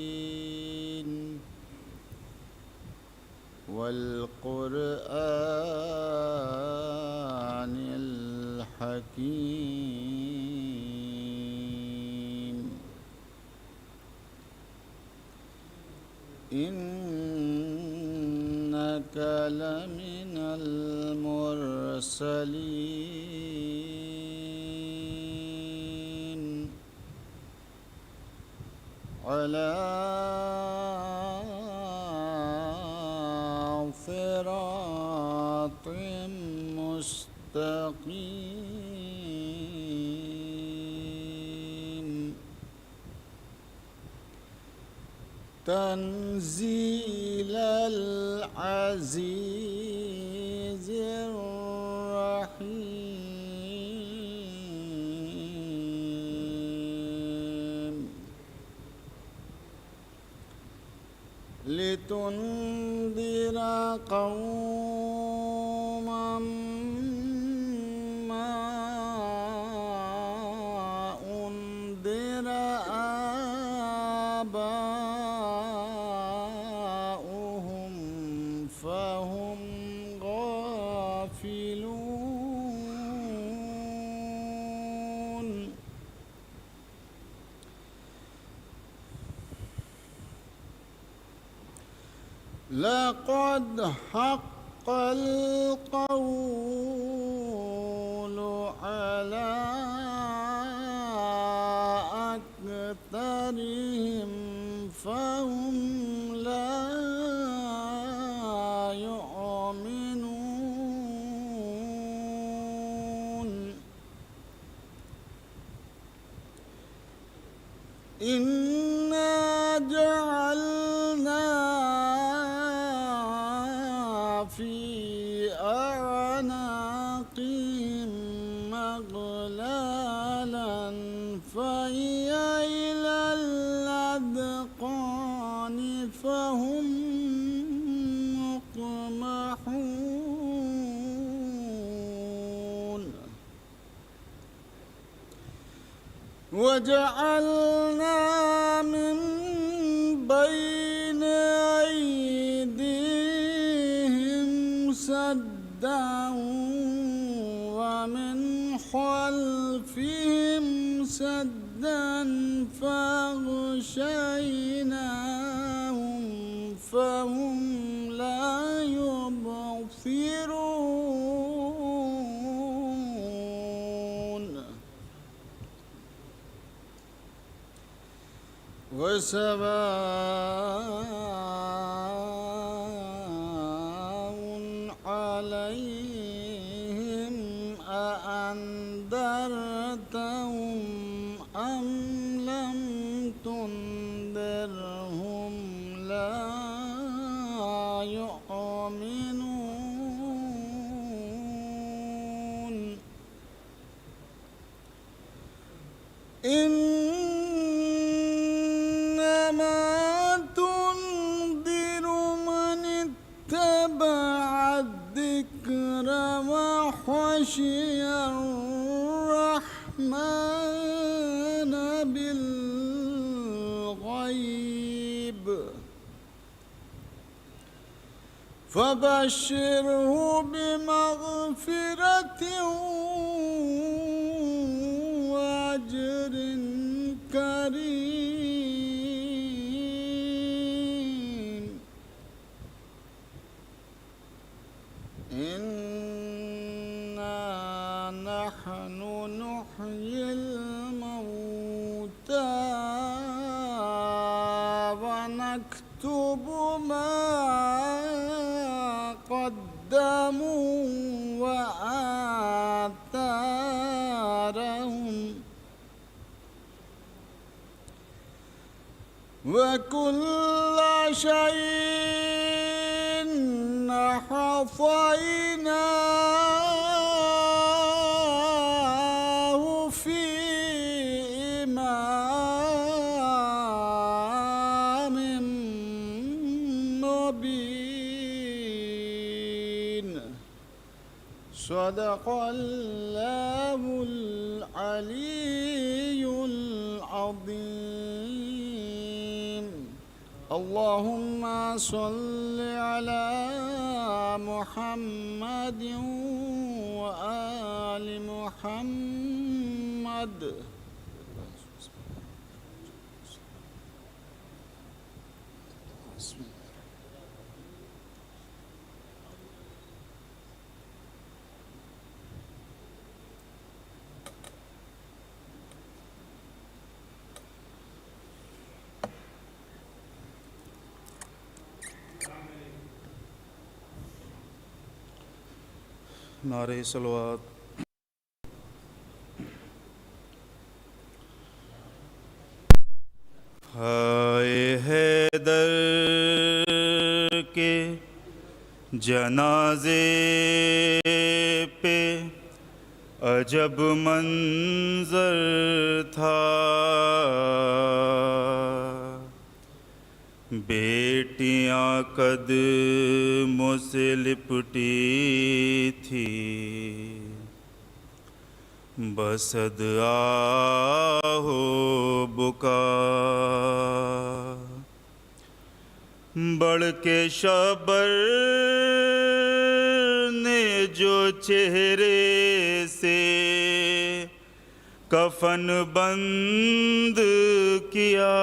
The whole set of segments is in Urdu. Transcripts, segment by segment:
ياسين والقرآن الحكيم إنك لمن المرسلين على صراط مستقيم تنزيل العزيز الرحيم لتنذر قوما ما أنذر آباؤهم فهم غافلون لقد حق القول على أكثرهم فهم لا يؤمنون إنا جعلنا في أعناقهم مغلالا فهي إلى الأذقان فهم مقمحون وجعلنا من بين أيديهم سدا ومن خلفهم سدا فأغشيناهم فهم لا يبصرون وسواء عليهم أأنذرتهم أم لم تنذرهم لا يؤمنون إنما تنذر من اتبع الذكر وخشي الرحمن بالغيب فبشره بمغفرة وأجر كريم إنا نحن نحيي الموتى ونكتب ما قدموا وآثارهم وكل شيء حصيناه في إمام مبين صدق الله العظيم. العلي العظيم. اللهم صل على محمد وآل محمد. نعرہ صلوات. ہائے حیدر کے جنازے پہ عجب منظر تھا، بیٹیاں قدموں سے لپٹی تھی، بسد آہو بکا. بڑھ کے شبر نے جو چہرے سے کفن بند کیا،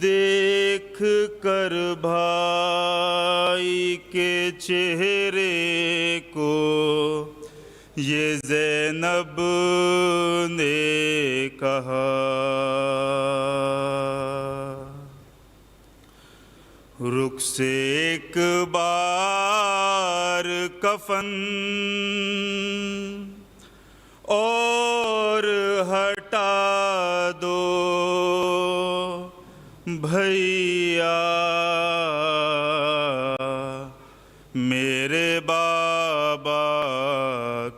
دیکھ کر بھائی کے چہرے کو یہ زینب نے کہا، رخ سے ایک بار کفن اور ہٹا دو بھیا، میرے بابا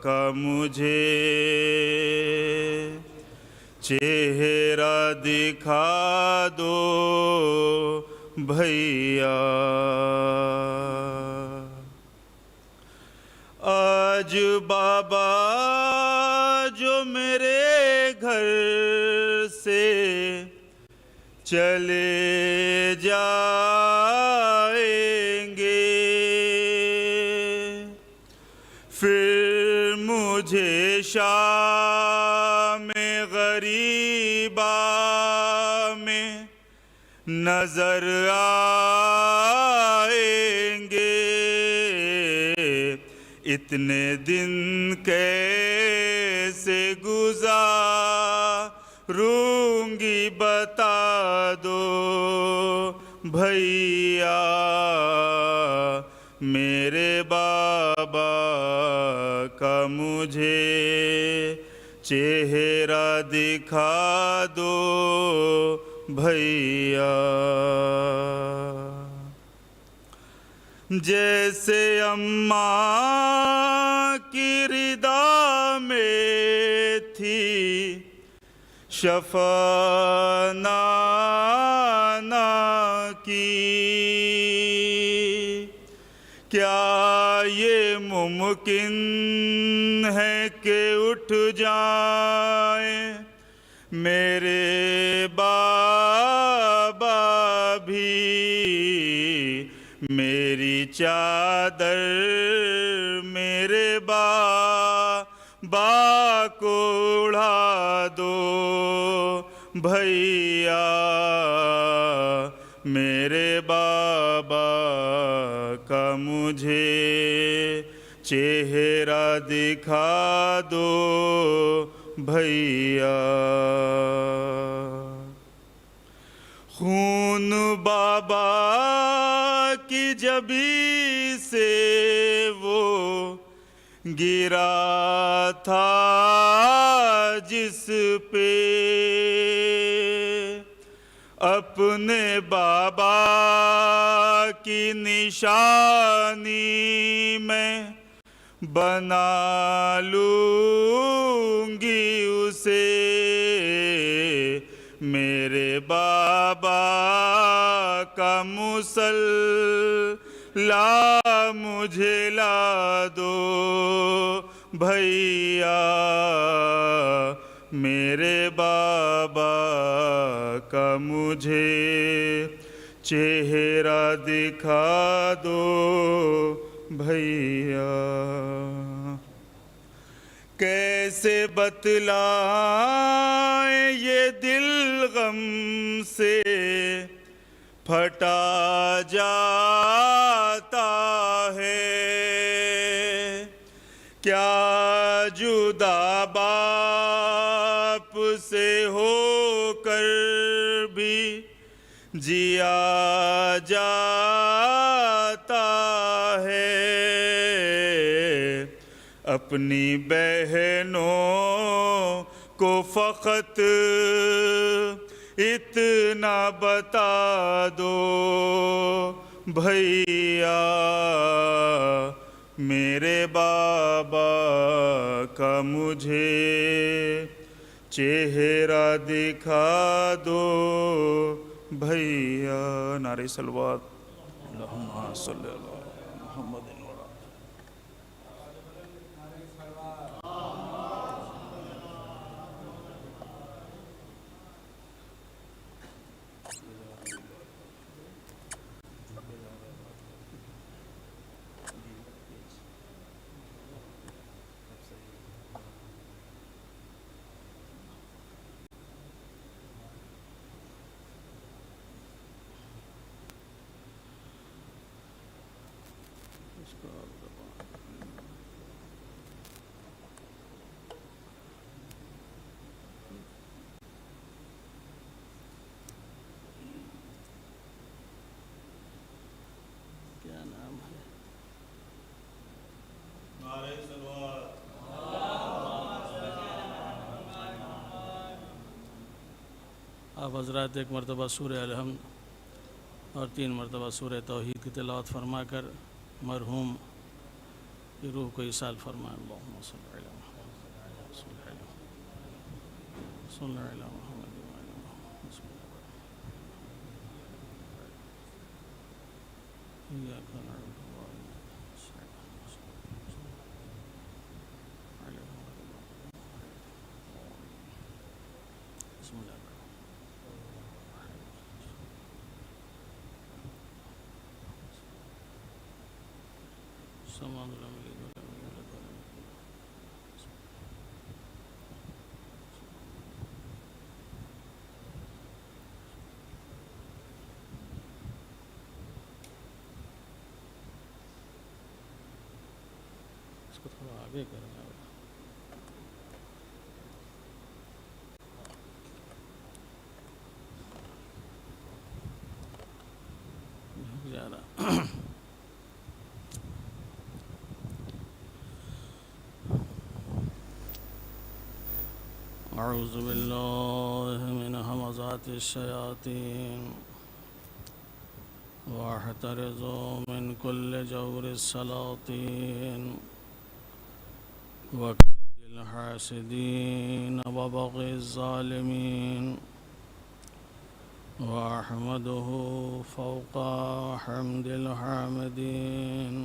کا مجھے چہرہ دکھا دو بھیا. آج بابا جو میرے گھر سے چلے جائیں گے، پھر مجھے شام غریبہ میں نظر آئیں گے. اتنے دن کیسے گزاروں گی بتا دو بھیا، میرے بابا کا مجھے چہرہ دکھا دو بھیا. جیسے اماں کی ردا میں تھی شفا نانا کی، کیا یہ ممکن ہے کہ اٹھ جائیں میرے بابا بھی، میری چادر میرے بابا کو اڑا دو بھیا، میرے بابا کا مجھے چہرہ دکھا دو بھیا. خون بابا کی جبی سے وہ گرا تھا جس پہ، اپنے بابا کی نشانی میں بنا لوں گی اسے، میرے بابا کا مصلی مجھے لا دو بھیا میرے بابا کا مجھے چہرہ دکھا دو بھیا، کیسے بتلائیں یہ دل غم سے پھٹا جاتا ہے، کیا جدا باپ سے ہو کر بھی جیا جاتا ہے، اپنی بہنوں کو فقط اتنا بتا دو بھیا میرے بابا کا مجھے چہرہ دکھا دو بھیا۔ نعرہ صلوات اللہم صلی اللہ محمد وعلی۔ کیا نام ہے؟ نعرہ صلوات۔ آپ حضرات ایک مرتبہ سورہ الحمد اور 3 مرتبہ سورہ توحید کی تلاوت فرما کر مرحوم کی روح کو ایصال فرمائیں۔ اللہم صلی علی محمد صلی علی محمد وعلی محمد۔ ایاک نعبد و ایاک نستعین۔ بسم اللہ سمان لم یلد ولم یولد ولم یکن له کفوا احد۔ اس کو تھوڑا آگے کرنا ہوگا، جھک جا رہا۔ اعوذ باللہ من ہمزات الشیاطین واحترز من کل جور السلاطین وکید الحاسدین وبغی الظالمین واحمدہ فوق حمد الحامدین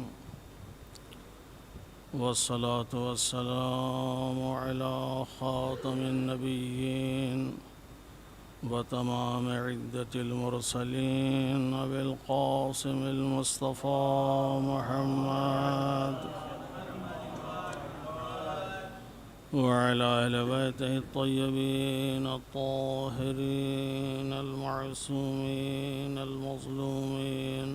والصلاة والسلام على خاتم النبيين وتمام عدة المرسلين أبي القاسم المصطفى محمد وعلى أهل بيته الطيبين الطاهرين المعصومين المظلومين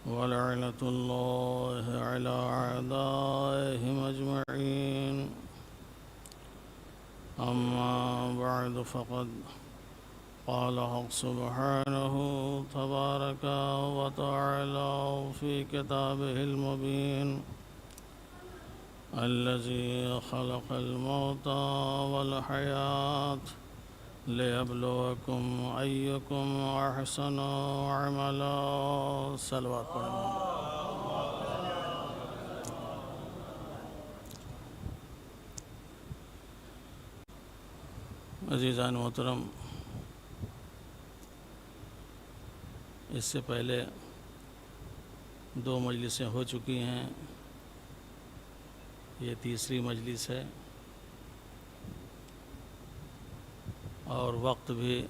ولعنة الله على أعدائهم أجمعين، أما بعد فقد قال حق سبحانه تبارك وتعالى في كتابه المبين الذي خلق الموت والحياة ليبلوكم أيكم أحسن عملا۔ صلوات پڑھیں۔ عزیزان محترم، اس سے پہلے 2 مجلسیں ہو چکی ہیں، یہ تیسری مجلس ہے اور وقت بھی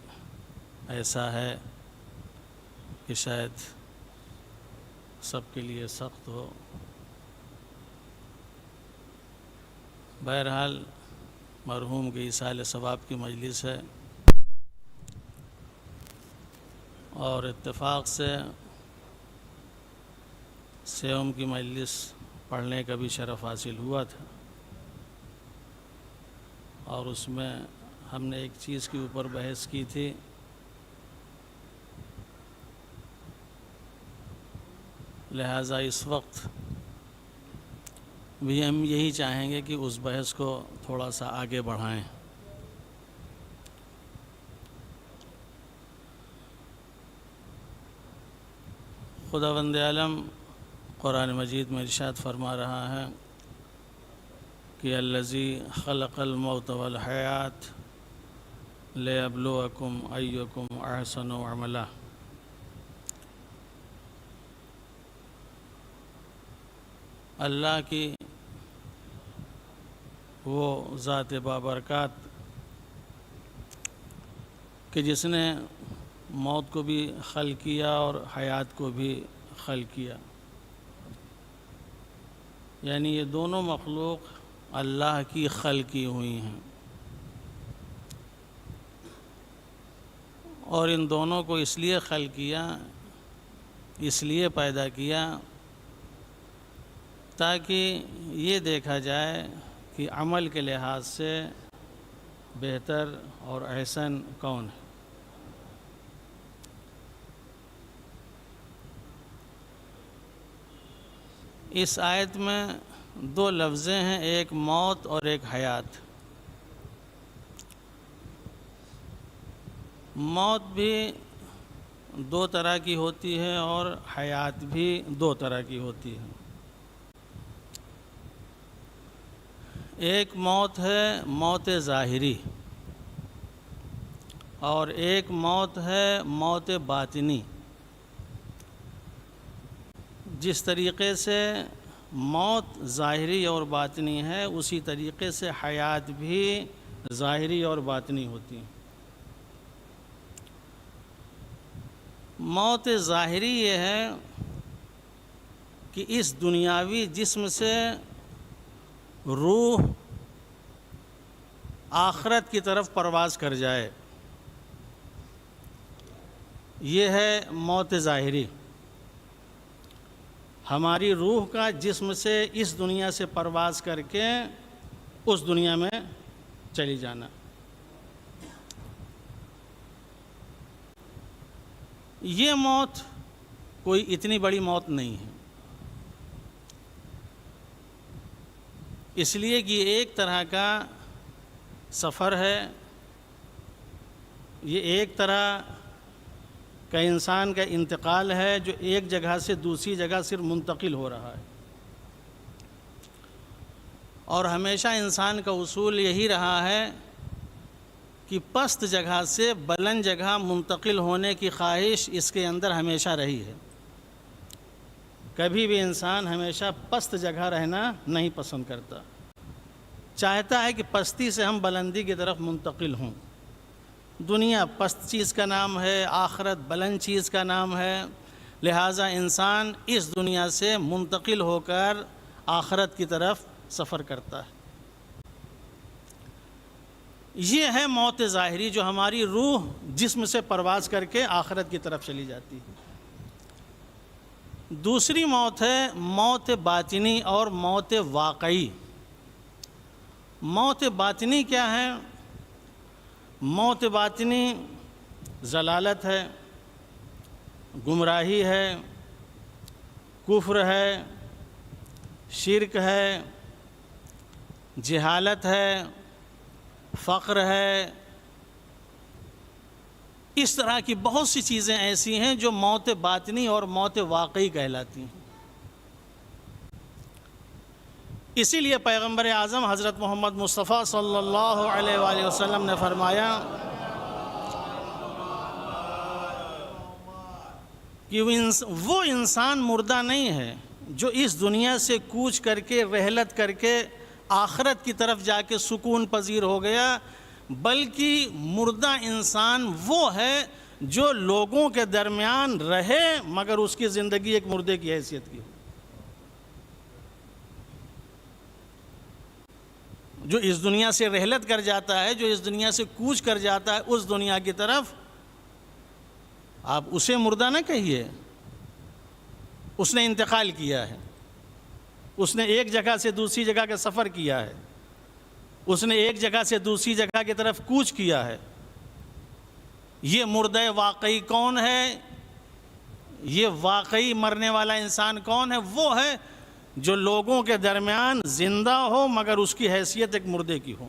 ایسا ہے کہ شاید سب کے لیے سخت ہو. بہرحال مرحوم کی ایصال ثواب کی مجلس ہے اور اتفاق سے سیوم کی مجلس پڑھنے کا بھی شرف حاصل ہوا تھا اور اس میں ہم نے ایک چیز کے اوپر بحث کی تھی. لہٰذا اس وقت بھی ہم یہی چاہیں گے کہ اس بحث کو تھوڑا سا آگے بڑھائیں. خداوند عالم قرآن مجید میں ارشاد فرما رہا ہے کہ الذی خلق الموت والحیات لیبلوکم ایکم احسن عملا. اللہ کی وہ ذات بابرکات کہ جس نے موت کو بھی خلق کیا اور حیات کو بھی خلق کیا، یعنی یہ دونوں مخلوق اللہ کی خلق کی ہوئی ہیں اور ان دونوں کو اس لیے خلق کیا، اس لیے پیدا کیا تاکہ یہ دیکھا جائے کہ عمل کے لحاظ سے بہتر اور احسن کون ہے. اس آیت میں دو لفظیں ہیں، ایک موت اور ایک حیات. موت بھی دو طرح کی ہوتی ہے اور حیات بھی دو طرح کی ہوتی ہے. ایک موت ہے موت ظاہری اور ایک موت ہے موت باطنی. جس طریقے سے موت ظاہری اور باطنی ہے اسی طریقے سے حیات بھی ظاہری اور باطنی ہوتی ہے. موت ظاہری یہ ہے کہ اس دنیاوی جسم سے روح آخرت کی طرف پرواز کر جائے، یہ ہے موت ظاہری. ہماری روح کا جسم سے اس دنیا سے پرواز کر کے اس دنیا میں چلی جانا. یہ موت کوئی اتنی بڑی موت نہیں ہے، اس لیے کہ یہ ایک طرح کا سفر ہے، یہ ایک طرح کا انسان کا انتقال ہے جو ایک جگہ سے دوسری جگہ صرف منتقل ہو رہا ہے. اور ہمیشہ انسان کا اصول یہی رہا ہے کہ پست جگہ سے بلند جگہ منتقل ہونے کی خواہش اس کے اندر ہمیشہ رہی ہے. کبھی بھی انسان ہمیشہ پست جگہ رہنا نہیں پسند کرتا، چاہتا ہے کہ پستی سے ہم بلندی کی طرف منتقل ہوں. دنیا پست چیز کا نام ہے، آخرت بلند چیز کا نام ہے، لہٰذا انسان اس دنیا سے منتقل ہو کر آخرت کی طرف سفر کرتا ہے. یہ ہے موت ظاہری جو ہماری روح جسم سے پرواز کر کے آخرت کی طرف چلی جاتی ہے. دوسری موت ہے موت باطنی اور موت واقعی. موت باطنی کیا ہے؟ موت باطنی ضلالت ہے، گمراہی ہے، کفر ہے، شرک ہے، جہالت ہے، فقر ہے. اس طرح کی بہت سی چیزیں ایسی ہیں جو موت باطنی اور موت واقعی کہلاتی ہیں. اسی لیے پیغمبر اعظم حضرت محمد مصطفیٰ صلی اللہ علیہ وآلہ وسلم نے فرمایا کہ وہ انسان مردہ نہیں ہے جو اس دنیا سے کوچ کر کے رحلت کر کے آخرت کی طرف جا کے سکون پذیر ہو گیا، بلکہ مردہ انسان وہ ہے جو لوگوں کے درمیان رہے مگر اس کی زندگی ایک مردے کی حیثیت کی ہو، جو اس دنیا سے رحلت کر جاتا ہے، جو اس دنیا سے کوچ کر جاتا ہے اس دنیا کی طرف، آپ اسے مردہ نہ کہیے، اس نے انتقال کیا ہے، اس نے ایک جگہ سے دوسری جگہ کا سفر کیا ہے، اس نے ایک جگہ سے دوسری جگہ کی طرف کوچ کیا ہے۔ یہ مردہ واقعی کون ہے؟ یہ واقعی مرنے والا انسان کون ہے؟ وہ ہے جو لوگوں کے درمیان زندہ ہو مگر اس کی حیثیت ایک مردے کی ہو۔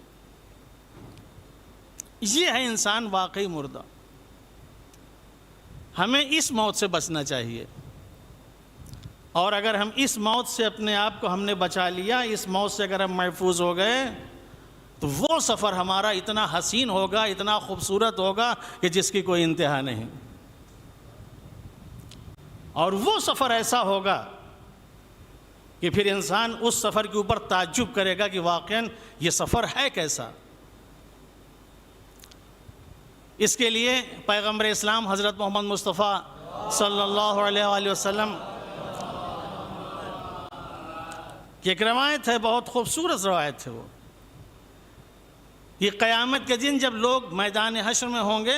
یہ ہے انسان واقعی مردہ۔ ہمیں اس موت سے بچنا چاہیے، اور اگر ہم اس موت سے اپنے آپ کو ہم نے بچا لیا، اس موت سے اگر ہم محفوظ ہو گئے، تو وہ سفر ہمارا اتنا حسین ہوگا، اتنا خوبصورت ہوگا کہ جس کی کوئی انتہا نہیں، اور وہ سفر ایسا ہوگا کہ پھر انسان اس سفر کے اوپر تعجب کرے گا کہ واقعاً یہ سفر ہے کیسا۔ اس کے لیے پیغمبر اسلام حضرت محمد مصطفیٰ صلی اللہ علیہ وآلہ وسلم کی ایک روایت ہے، بہت خوبصورت روایت ہے وہ۔ یہ قیامت کے دن جب لوگ میدان حشر میں ہوں گے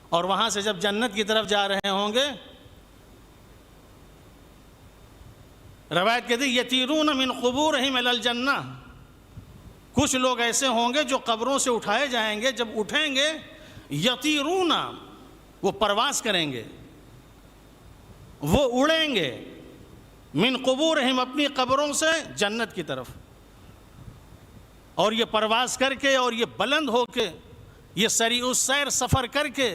اور وہاں سے جب جنت کی طرف جا رہے ہوں گے، روایت کہتی ہے یتیرون من قبورہم الی الجنہ، کچھ لوگ ایسے ہوں گے جو قبروں سے اٹھائے جائیں گے، جب اٹھیں گے یتیرون، وہ پرواز کریں گے، وہ اڑیں گے، من قبورہم، اپنی قبروں سے جنت کی طرف، اور یہ پرواز کر کے اور یہ بلند ہو کے یہ سریع السیر سفر کر کے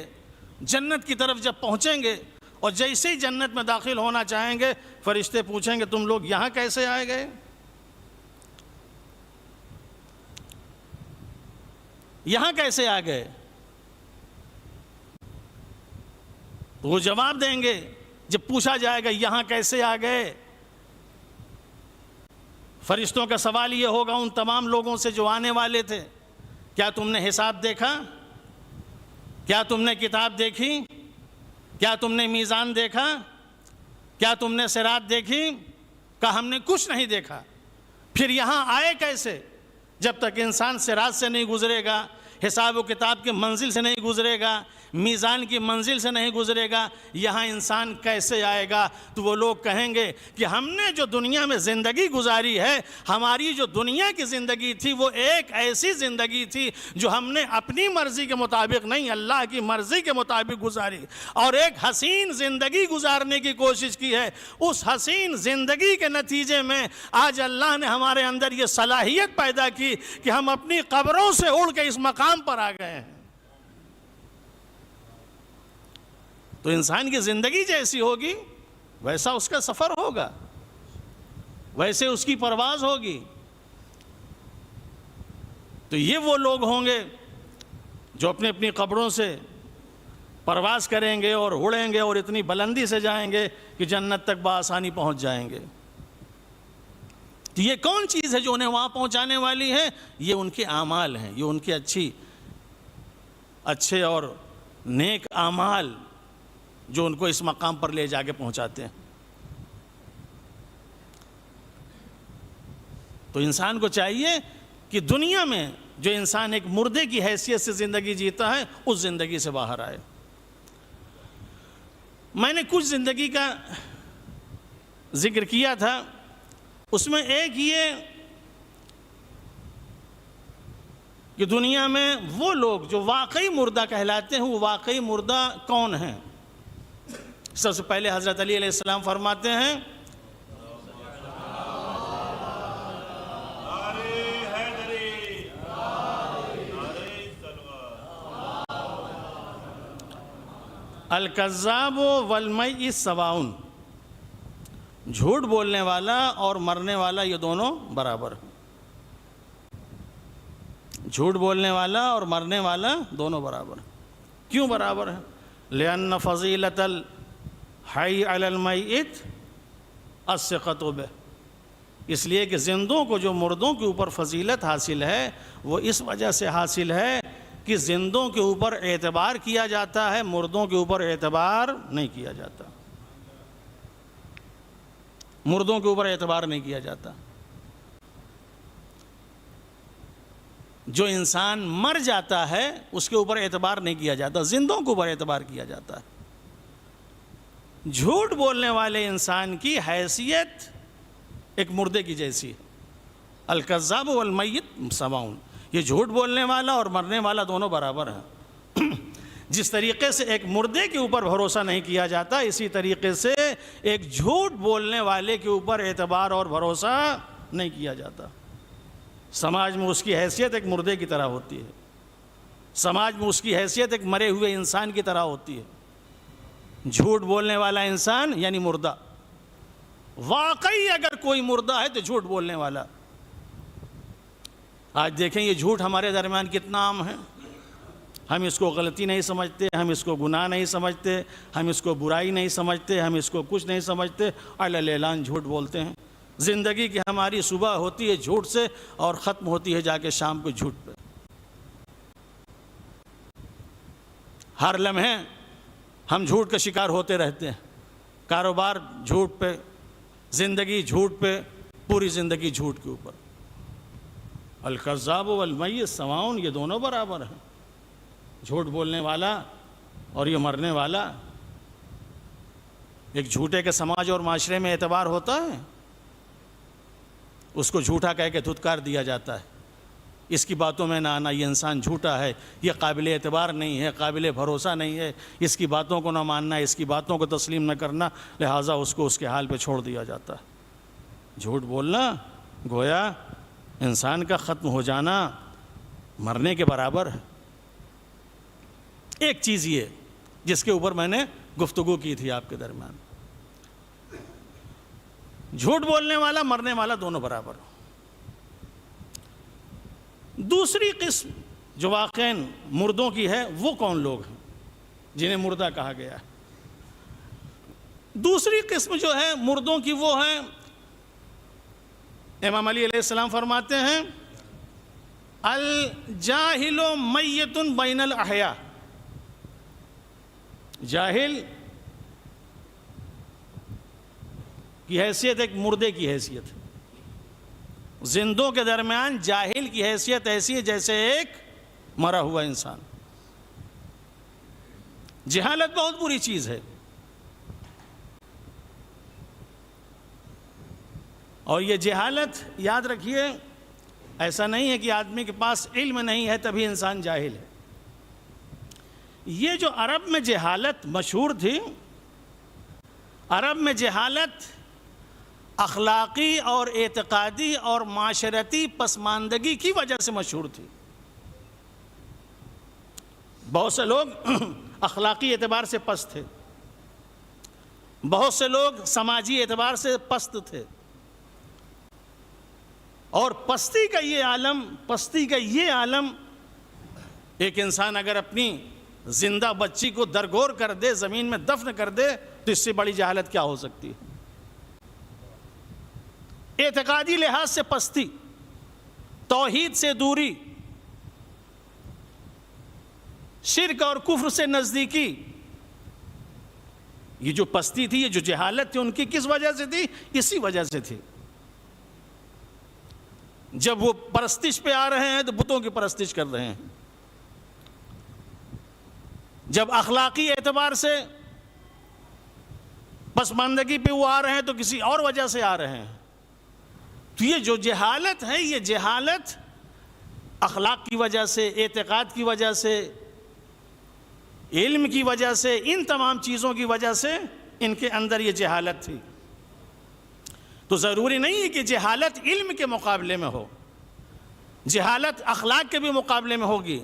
جنت کی طرف جب پہنچیں گے، اور جیسے ہی جنت میں داخل ہونا چاہیں گے فرشتے پوچھیں گے تم لوگ یہاں کیسے آئے گئے؟ یہاں کیسے آ گئے؟ تو وہ جواب دیں گے، جب پوچھا جائے گا یہاں کیسے آ گئے، فرشتوں کا سوال یہ ہوگا ان تمام لوگوں سے جو آنے والے تھے، کیا تم نے حساب دیکھا؟ کیا تم نے کتاب دیکھی؟ کیا تم نے میزان دیکھا؟ کیا تم نے صراط دیکھی؟ کہا ہم نے کچھ نہیں دیکھا۔ پھر یہاں آئے کیسے؟ جب تک انسان صراط سے نہیں گزرے گا، حساب و کتاب کی منزل سے نہیں گزرے گا، میزان کی منزل سے نہیں گزرے گا، یہاں انسان کیسے آئے گا؟ تو وہ لوگ کہیں گے کہ ہم نے جو دنیا میں زندگی گزاری ہے، ہماری جو دنیا کی زندگی تھی وہ ایک ایسی زندگی تھی جو ہم نے اپنی مرضی کے مطابق نہیں، اللہ کی مرضی کے مطابق گزاری، اور ایک حسین زندگی گزارنے کی کوشش کی ہے۔ اس حسین زندگی کے نتیجے میں آج اللہ نے ہمارے اندر یہ صلاحیت پیدا کی کہ ہم اپنی قبروں سے اڑ کے اس مقام پر آ گئے ہیں۔ تو انسان کی زندگی جیسی ہوگی ویسا اس کا سفر ہوگا، ویسے اس کی پرواز ہوگی۔ تو یہ وہ لوگ ہوں گے جو اپنی اپنی قبروں سے پرواز کریں گے اور اڑیں گے اور اتنی بلندی سے جائیں گے کہ جنت تک بآسانی پہنچ جائیں گے۔ تو یہ کون چیز ہے جو انہیں وہاں پہنچانے والی ہے؟ یہ ان کے اعمال ہیں، یہ ان کے اچھے اور نیک اعمال جو ان کو اس مقام پر لے جا کے پہنچاتے ہیں۔ تو انسان کو چاہیے کہ دنیا میں جو انسان ایک مردے کی حیثیت سے زندگی جیتا ہے اس زندگی سے باہر آئے۔ میں نے کچھ زندگی کا ذکر کیا تھا، اس میں ایک یہ کہ دنیا میں وہ لوگ جو واقعی مردہ کہلاتے ہیں وہ واقعی مردہ کون ہیں؟ سب سے پہلے حضرت علی علیہ السلام فرماتے ہیں الکذاب والمیت سواء، جھوٹ بولنے والا اور مرنے والا یہ دونوں برابر۔ جھوٹ بولنے والا اور مرنے والا دونوں برابر۔ کیوں برابر ہے؟ لأن فضیلت الحی علی المیت الثقۃ بہ، اس لیے کہ زندوں کو جو مردوں کے اوپر فضیلت حاصل ہے وہ اس وجہ سے حاصل ہے کہ زندوں کے اوپر اعتبار کیا جاتا ہے، مردوں کے اوپر اعتبار نہیں کیا جاتا، مردوں کے اوپر اعتبار نہیں کیا جاتا۔ جو انسان مر جاتا ہے اس کے اوپر اعتبار نہیں کیا جاتا، زندوں کے اوپر اعتبار کیا جاتا ہے۔ جھوٹ بولنے والے انسان کی حیثیت ایک مردے کی جیسی ہے۔ الکذاب والمیت سواء، یہ جھوٹ بولنے والا اور مرنے والا دونوں برابر ہیں۔ جس طریقے سے ایک مردے کے اوپر بھروسہ نہیں کیا جاتا، اسی طریقے سے ایک جھوٹ بولنے والے کے اوپر اعتبار اور بھروسہ نہیں کیا جاتا۔ سماج میں اس کی حیثیت ایک مردے کی طرح ہوتی ہے، سماج میں اس کی حیثیت ایک مرے ہوئے انسان کی طرح ہوتی ہے۔ جھوٹ بولنے والا انسان یعنی مردہ، واقعی اگر کوئی مردہ ہے تو جھوٹ بولنے والا۔ آج دیکھیں یہ جھوٹ ہمارے درمیان کتنا عام ہے، ہم اس کو غلطی نہیں سمجھتے، ہم اس کو گناہ نہیں سمجھتے، ہم اس کو برائی نہیں سمجھتے، ہم اس کو کچھ نہیں سمجھتے، علی اعلان جھوٹ بولتے ہیں۔ زندگی کی ہماری صبح ہوتی ہے جھوٹ سے اور ختم ہوتی ہے جا کے شام کو جھوٹ پہ۔ ہر لمحے ہم جھوٹ کا شکار ہوتے رہتے ہیں، کاروبار جھوٹ پہ، زندگی جھوٹ پہ، پوری زندگی جھوٹ کے اوپر۔ الکذاب والمیت سواء، یہ دونوں برابر ہیں، جھوٹ بولنے والا اور یہ مرنے والا۔ ایک جھوٹے کے سماج اور معاشرے میں اعتبار ہوتا ہے، اس کو جھوٹا کہہ کے دھتکار دیا جاتا ہے، اس کی باتوں میں نہ آنا، یہ انسان جھوٹا ہے، یہ قابل اعتبار نہیں ہے، قابل بھروسہ نہیں ہے، اس کی باتوں کو نہ ماننا، اس کی باتوں کو تسلیم نہ کرنا، لہٰذا اس کو اس کے حال پہ چھوڑ دیا جاتا ہے۔ جھوٹ بولنا گویا انسان کا ختم ہو جانا، مرنے کے برابر ہے۔ ایک چیز یہ جس کے اوپر میں نے گفتگو کی تھی آپ کے درمیان، جھوٹ بولنے والا مرنے والا دونوں برابر۔ دوسری قسم جو واقعاً مردوں کی ہے وہ کون لوگ ہیں جنہیں مردہ کہا گیا ہے؟ دوسری قسم جو ہے مردوں کی وہ ہے، امام علی علیہ السلام فرماتے ہیں الجاہل میت بین الاحیاء، جاہل کی حیثیت ایک مردے کی حیثیت ہے۔ زندوں کے درمیان جاہل کی حیثیت ایسی ہے جیسے ایک مرا ہوا انسان۔ جہالت بہت بری چیز ہے، اور یہ جہالت یاد رکھیے، ایسا نہیں ہے کہ آدمی کے پاس علم نہیں ہے تبھی انسان جاہل ہے۔ یہ جو عرب میں جہالت مشہور تھی، عرب میں جہالت اخلاقی اور اعتقادی اور معاشرتی پسماندگی کی وجہ سے مشہور تھی۔ بہت سے لوگ اخلاقی اعتبار سے پست تھے، بہت سے لوگ سماجی اعتبار سے پست تھے، اور پستی کا یہ عالم ایک انسان اگر اپنی زندہ بچی کو درگور کر دے، زمین میں دفن کر دے، تو اس سے بڑی جہالت کیا ہو سکتی ہے؟ اعتقادی لحاظ سے پستی، توحید سے دوری، شرک اور کفر سے نزدیکی، یہ جو پستی تھی، یہ جو جہالت تھی، ان کی کس وجہ سے تھی؟ اسی وجہ سے تھی۔ جب وہ پرستش پہ آ رہے ہیں تو بتوں کی پرستش کر رہے ہیں، جب اخلاقی اعتبار سے پسماندگی پہ وہ آ رہے ہیں تو کسی اور وجہ سے آ رہے ہیں۔ تو یہ جو جہالت ہے، یہ جہالت اخلاق کی وجہ سے، اعتقاد کی وجہ سے، علم کی وجہ سے، ان تمام چیزوں کی وجہ سے ان کے اندر یہ جہالت تھی۔ تو ضروری نہیں ہے کہ جہالت علم کے مقابلے میں ہو، جہالت اخلاق کے بھی مقابلے میں ہوگی،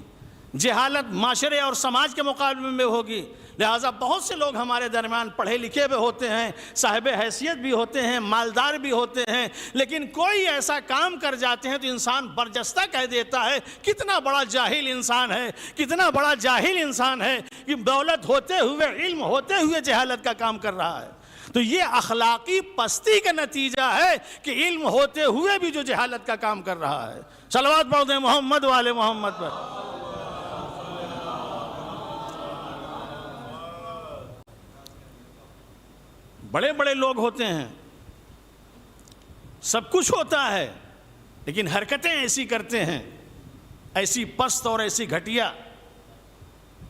جہالت معاشرے اور سماج کے مقابلے میں ہوگی۔ لہٰذا بہت سے لوگ ہمارے درمیان پڑھے لکھے بھی ہوتے ہیں، صاحب حیثیت بھی ہوتے ہیں، مالدار بھی ہوتے ہیں، لیکن کوئی ایسا کام کر جاتے ہیں تو انسان برجستہ کہہ دیتا ہے کتنا بڑا جاہل انسان ہے، کتنا بڑا جاہل انسان ہے کہ دولت ہوتے ہوئے، علم ہوتے ہوئے جہالت کا کام کر رہا ہے۔ تو یہ اخلاقی پستی کا نتیجہ ہے کہ علم ہوتے ہوئے بھی جو جہالت کا کام کر رہا ہے۔ صلوات پڑھ دیں محمد والے محمد پر۔ بڑے بڑے لوگ ہوتے ہیں، سب کچھ ہوتا ہے، لیکن حرکتیں ایسی کرتے ہیں، ایسی پست اور ایسی گھٹیا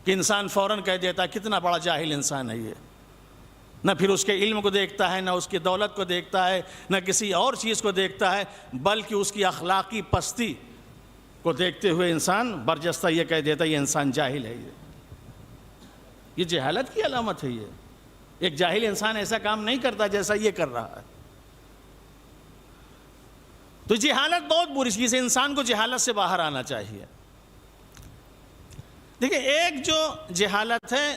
کہ انسان فوراً کہہ دیتا ہے کتنا بڑا جاہل انسان ہے یہ۔ نہ پھر اس کے علم کو دیکھتا ہے، نہ اس کی دولت کو دیکھتا ہے، نہ کسی اور چیز کو دیکھتا ہے، بلکہ اس کی اخلاقی پستی کو دیکھتے ہوئے انسان برجستہ یہ کہہ دیتا ہے یہ انسان جاہل ہے۔ یہ جہالت کی علامت ہے۔ یہ ایک جاہل انسان ایسا کام نہیں کرتا جیسا یہ کر رہا ہے۔ تو جہالت بہت بری چیز ہے، انسان کو جہالت سے باہر آنا چاہیے۔ دیکھیں، ایک جو جہالت ہے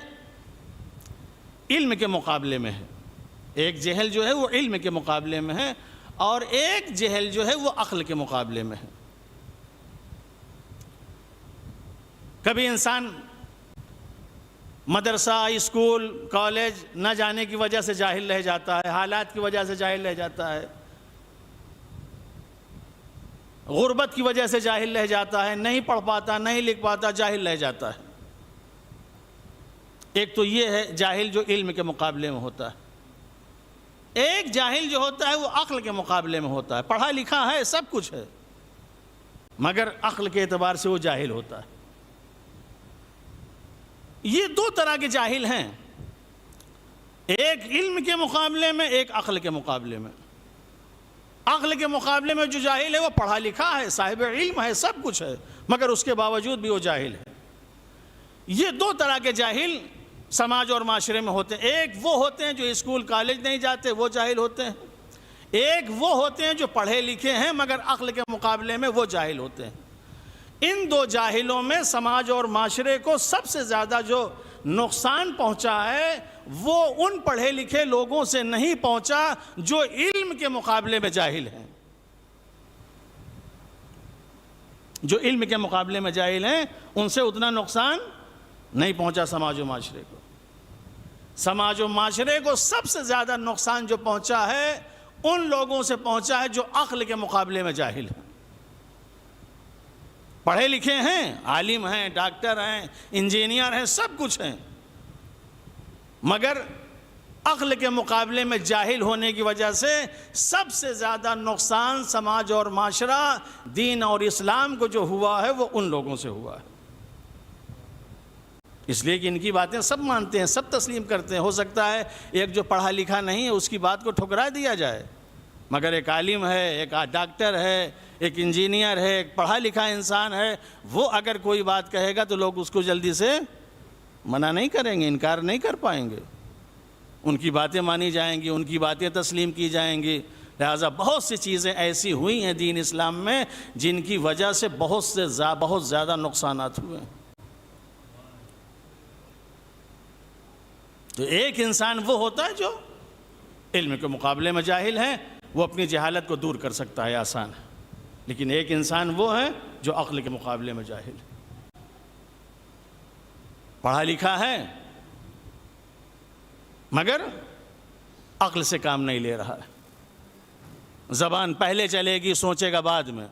علم کے مقابلے میں ہے، ایک جہل جو ہے وہ علم کے مقابلے میں ہے، اور ایک جہل جو ہے وہ عقل کے مقابلے میں ہے۔ کبھی انسان مدرسہ، اسکول، کالج نہ جانے کی وجہ سے جاہل رہ جاتا ہے، حالات کی وجہ سے جاہل رہ جاتا ہے، غربت کی وجہ سے جاہل رہ جاتا ہے، نہیں پڑھ پاتا، نہیں لکھ پاتا، جاہل رہ جاتا ہے۔ ایک تو یہ ہے جاہل جو علم کے مقابلے میں ہوتا ہے، ایک جاہل جو ہوتا ہے وہ عقل کے مقابلے میں ہوتا ہے، پڑھا لکھا ہے، سب کچھ ہے، مگر عقل کے اعتبار سے وہ جاہل ہوتا ہے۔ یہ دو طرح کے جاہل ہیں، ایک علم کے مقابلے میں، ایک عقل کے مقابلے میں۔ عقل کے مقابلے میں جو جاہل ہے وہ پڑھا لکھا ہے، صاحب علم ہے، سب کچھ ہے، مگر اس کے باوجود بھی وہ جاہل ہے۔ یہ دو طرح کے جاہل سماج اور معاشرے میں ہوتے ہیں۔ ایک وہ ہوتے ہیں جو اسکول کالج نہیں جاتے، وہ جاہل ہوتے ہیں۔ ایک وہ ہوتے ہیں جو پڑھے لکھے ہیں مگر عقل کے مقابلے میں وہ جاہل ہوتے ہیں۔ ان دو جاہلوں میں سماج اور معاشرے کو سب سے زیادہ جو نقصان پہنچا ہے وہ ان پڑھے لکھے لوگوں سے نہیں پہنچا جو علم کے مقابلے میں جاہل ہیں۔ جو علم کے مقابلے میں جاہل ہیں ان سے اتنا نقصان نہیں پہنچا سماج و معاشرے کو۔ سماج و معاشرے کو سب سے زیادہ نقصان جو پہنچا ہے ان لوگوں سے پہنچا ہے جو عقل کے مقابلے میں جاہل ہیں۔ پڑھے لکھے ہیں، عالم ہیں، ڈاکٹر ہیں، انجینئر ہیں، سب کچھ ہیں، مگر عقل کے مقابلے میں جاہل ہونے کی وجہ سے سب سے زیادہ نقصان سماج اور معاشرہ، دین اور اسلام کو جو ہوا ہے وہ ان لوگوں سے ہوا ہے۔ اس لیے کہ ان کی باتیں سب مانتے ہیں، سب تسلیم کرتے ہیں۔ ہو سکتا ہے ایک جو پڑھا لکھا نہیں ہے اس کی بات کو ٹھکرا دیا جائے، مگر ایک عالم ہے، ایک ڈاکٹر ہے، ایک انجینئر ہے، ایک پڑھا لکھا انسان ہے، وہ اگر کوئی بات کہے گا تو لوگ اس کو جلدی سے منع نہیں کریں گے، انکار نہیں کر پائیں گے، ان کی باتیں مانی جائیں گی، ان کی باتیں تسلیم کی جائیں گی۔ لہٰذا بہت سی چیزیں ایسی ہوئی ہیں دین اسلام میں جن کی وجہ سے بہت زیادہ نقصانات ہوئے ہیں۔ تو ایک انسان وہ ہوتا ہے جو علم کے مقابلے میں جاہل ہے، وہ اپنی جہالت کو دور کر سکتا ہے، آسان ہے، لیکن ایک انسان وہ ہے جو عقل کے مقابلے میں جاہل ہے، پڑھا لکھا ہے مگر عقل سے کام نہیں لے رہا ہے، زبان پہلے چلے گی، سوچے گا بعد میں،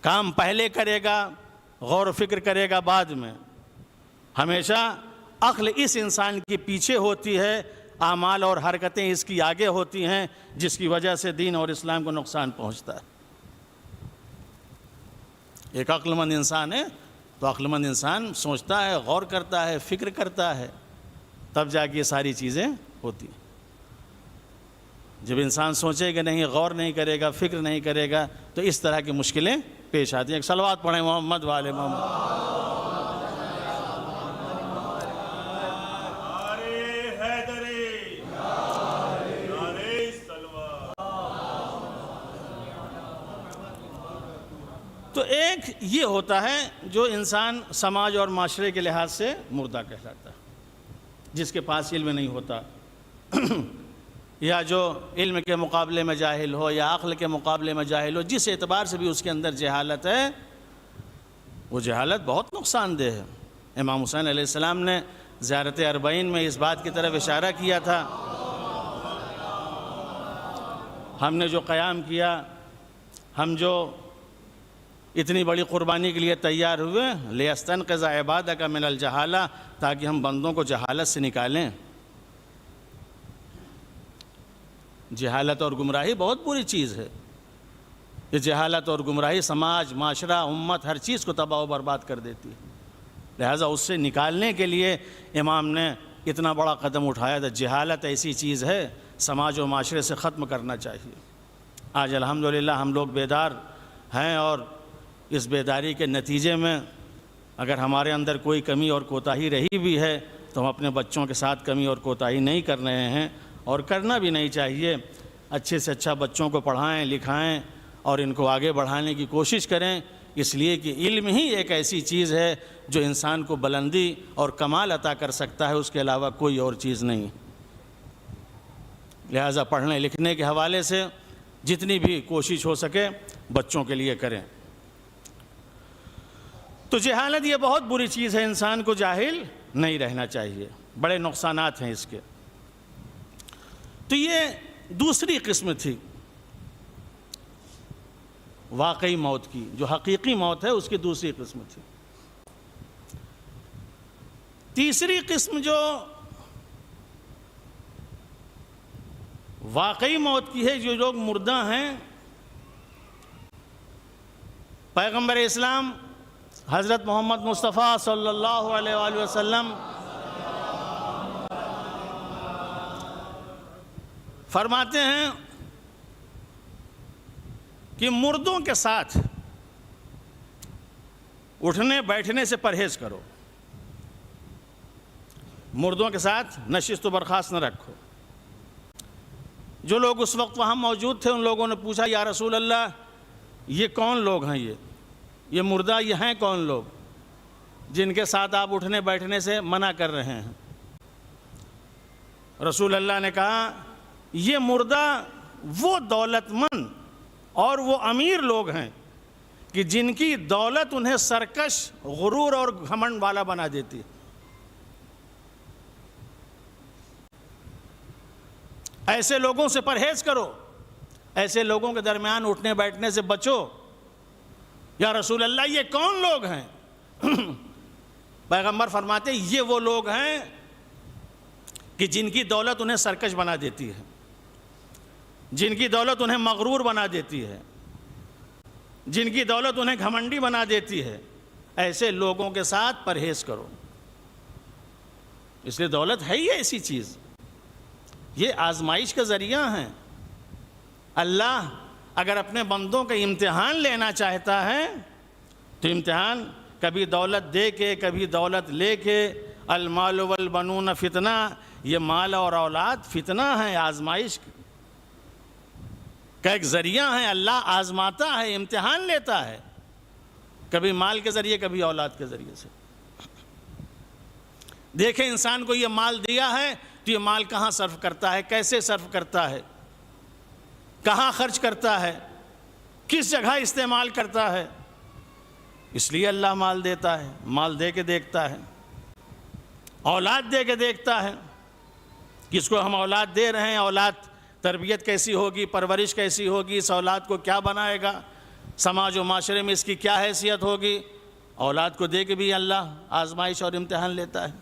کام پہلے کرے گا، غور و فکر کرے گا بعد میں۔ ہمیشہ عقل اس انسان کے پیچھے ہوتی ہے، اعمال اور حرکتیں اس کی آگے ہوتی ہیں، جس کی وجہ سے دین اور اسلام کو نقصان پہنچتا ہے۔ ایک عقل مند انسان ہے تو عقل مند انسان سوچتا ہے، غور کرتا ہے، فکر کرتا ہے، تب جا کے یہ ساری چیزیں ہوتی ہیں۔ جب انسان سوچے گا نہیں، غور نہیں کرے گا، فکر نہیں کرے گا تو اس طرح کی مشکلیں پیش آتی ہیں۔ ایک صلوات پڑھیں محمد والے محمد۔ تو ایک یہ ہوتا ہے جو انسان سماج اور معاشرے کے لحاظ سے مردہ کہلاتا ہے، جس کے پاس علم نہیں ہوتا، یا جو علم کے مقابلے میں جاہل ہو یا عقل کے مقابلے میں جاہل ہو، جس اعتبار سے بھی اس کے اندر جہالت ہے، وہ جہالت بہت نقصان دہ ہے۔ امام حسین علیہ السلام نے زیارت اربعین میں اس بات کی طرف اشارہ کیا تھا ہم نے جو قیام کیا، ہم جو اتنی بڑی قربانی کے لیے تیار ہوئے، لِيَسْتَنْقِذَ عِبَادَكَ مِنَ الْجَهَالَةِ، تاکہ ہم بندوں کو جہالت سے نکالیں۔ جہالت اور گمراہی بہت بری چیز ہے۔ یہ جہالت اور گمراہی سماج، معاشرہ، امت، ہر چیز کو تباہ و برباد کر دیتی ہے۔ لہٰذا اس سے نکالنے کے لیے امام نے اتنا بڑا قدم اٹھایا تھا۔ جہالت ایسی چیز ہے، سماج و معاشرے سے ختم کرنا چاہیے۔ آج الحمدللہ ہم لوگ بیدار ہیں، اور اس بیداری کے نتیجے میں اگر ہمارے اندر کوئی کمی اور کوتاہی رہی بھی ہے تو ہم اپنے بچوں کے ساتھ کمی اور کوتاہی نہیں کر رہے ہیں، اور کرنا بھی نہیں چاہیے۔ اچھے سے اچھا بچوں کو پڑھائیں لکھائیں اور ان کو آگے بڑھانے کی کوشش کریں، اس لیے کہ علم ہی ایک ایسی چیز ہے جو انسان کو بلندی اور کمال عطا کر سکتا ہے، اس کے علاوہ کوئی اور چیز نہیں۔ لہٰذا پڑھنے لکھنے کے حوالے سے جتنی بھی کوشش ہو سکے بچوں کے لیے کریں۔ تو جہالت یہ بہت بری چیز ہے، انسان کو جاہل نہیں رہنا چاہیے، بڑے نقصانات ہیں اس کے۔ تو یہ دوسری قسم تھی واقعی موت کی، جو حقیقی موت ہے اس کی دوسری قسم تھی۔ تیسری قسم جو واقعی موت کی ہے، جو لوگ مردہ ہیں، پیغمبر اسلام حضرت محمد مصطفیٰ صلی اللہ علیہ وآلہ وسلم فرماتے ہیں کہ مردوں کے ساتھ اٹھنے بیٹھنے سے پرہیز کرو، مردوں کے ساتھ نشست و برخاست نہ رکھو۔ جو لوگ اس وقت وہاں موجود تھے ان لوگوں نے پوچھا، یا رسول اللہ یہ کون لوگ ہیں، یہ مردہ یہ ہیں کون لوگ جن کے ساتھ آپ اٹھنے بیٹھنے سے منع کر رہے ہیں؟ رسول اللہ نے کہا، یہ مردہ وہ دولت مند اور وہ امیر لوگ ہیں کہ جن کی دولت انہیں سرکش، غرور اور گھمنڈ والا بنا دیتی ہے۔ ایسے لوگوں سے پرہیز کرو، ایسے لوگوں کے درمیان اٹھنے بیٹھنے سے بچو۔ یا رسول اللہ یہ کون لوگ ہیں؟ پیغمبر فرماتے یہ وہ لوگ ہیں کہ جن کی دولت انہیں سرکش بنا دیتی ہے، جن کی دولت انہیں مغرور بنا دیتی ہے، جن کی دولت انہیں گھمنڈی بنا دیتی ہے۔ ایسے لوگوں کے ساتھ پرہیز کرو، اس لیے دولت ہے ہی ایسی چیز، یہ آزمائش کا ذریعہ ہیں۔ اللہ اگر اپنے بندوں کا امتحان لینا چاہتا ہے تو امتحان کبھی دولت دے کے، کبھی دولت لے کے۔ المال والبنون فتنہ، یہ مال اور اولاد فتنہ ہے، آزمائش کا ایک ذریعہ ہے۔ اللہ آزماتا ہے، امتحان لیتا ہے، کبھی مال کے ذریعے، کبھی اولاد کے ذریعے سے۔ دیکھیں انسان کو یہ مال دیا ہے تو یہ مال کہاں صرف کرتا ہے، کیسے صرف کرتا ہے، کہاں خرچ کرتا ہے، کس جگہ استعمال کرتا ہے۔ اس لیے اللہ مال دیتا ہے، مال دے کے دیکھتا ہے، اولاد دے کے دیکھتا ہے۔ کس کو ہم اولاد دے رہے ہیں، اولاد تربیت کیسی ہوگی، پرورش کیسی ہوگی، اس اولاد کو کیا بنائے گا، سماج و معاشرے میں اس کی کیا حیثیت ہوگی۔ اولاد کو دے کے بھی اللہ آزمائش اور امتحان لیتا ہے۔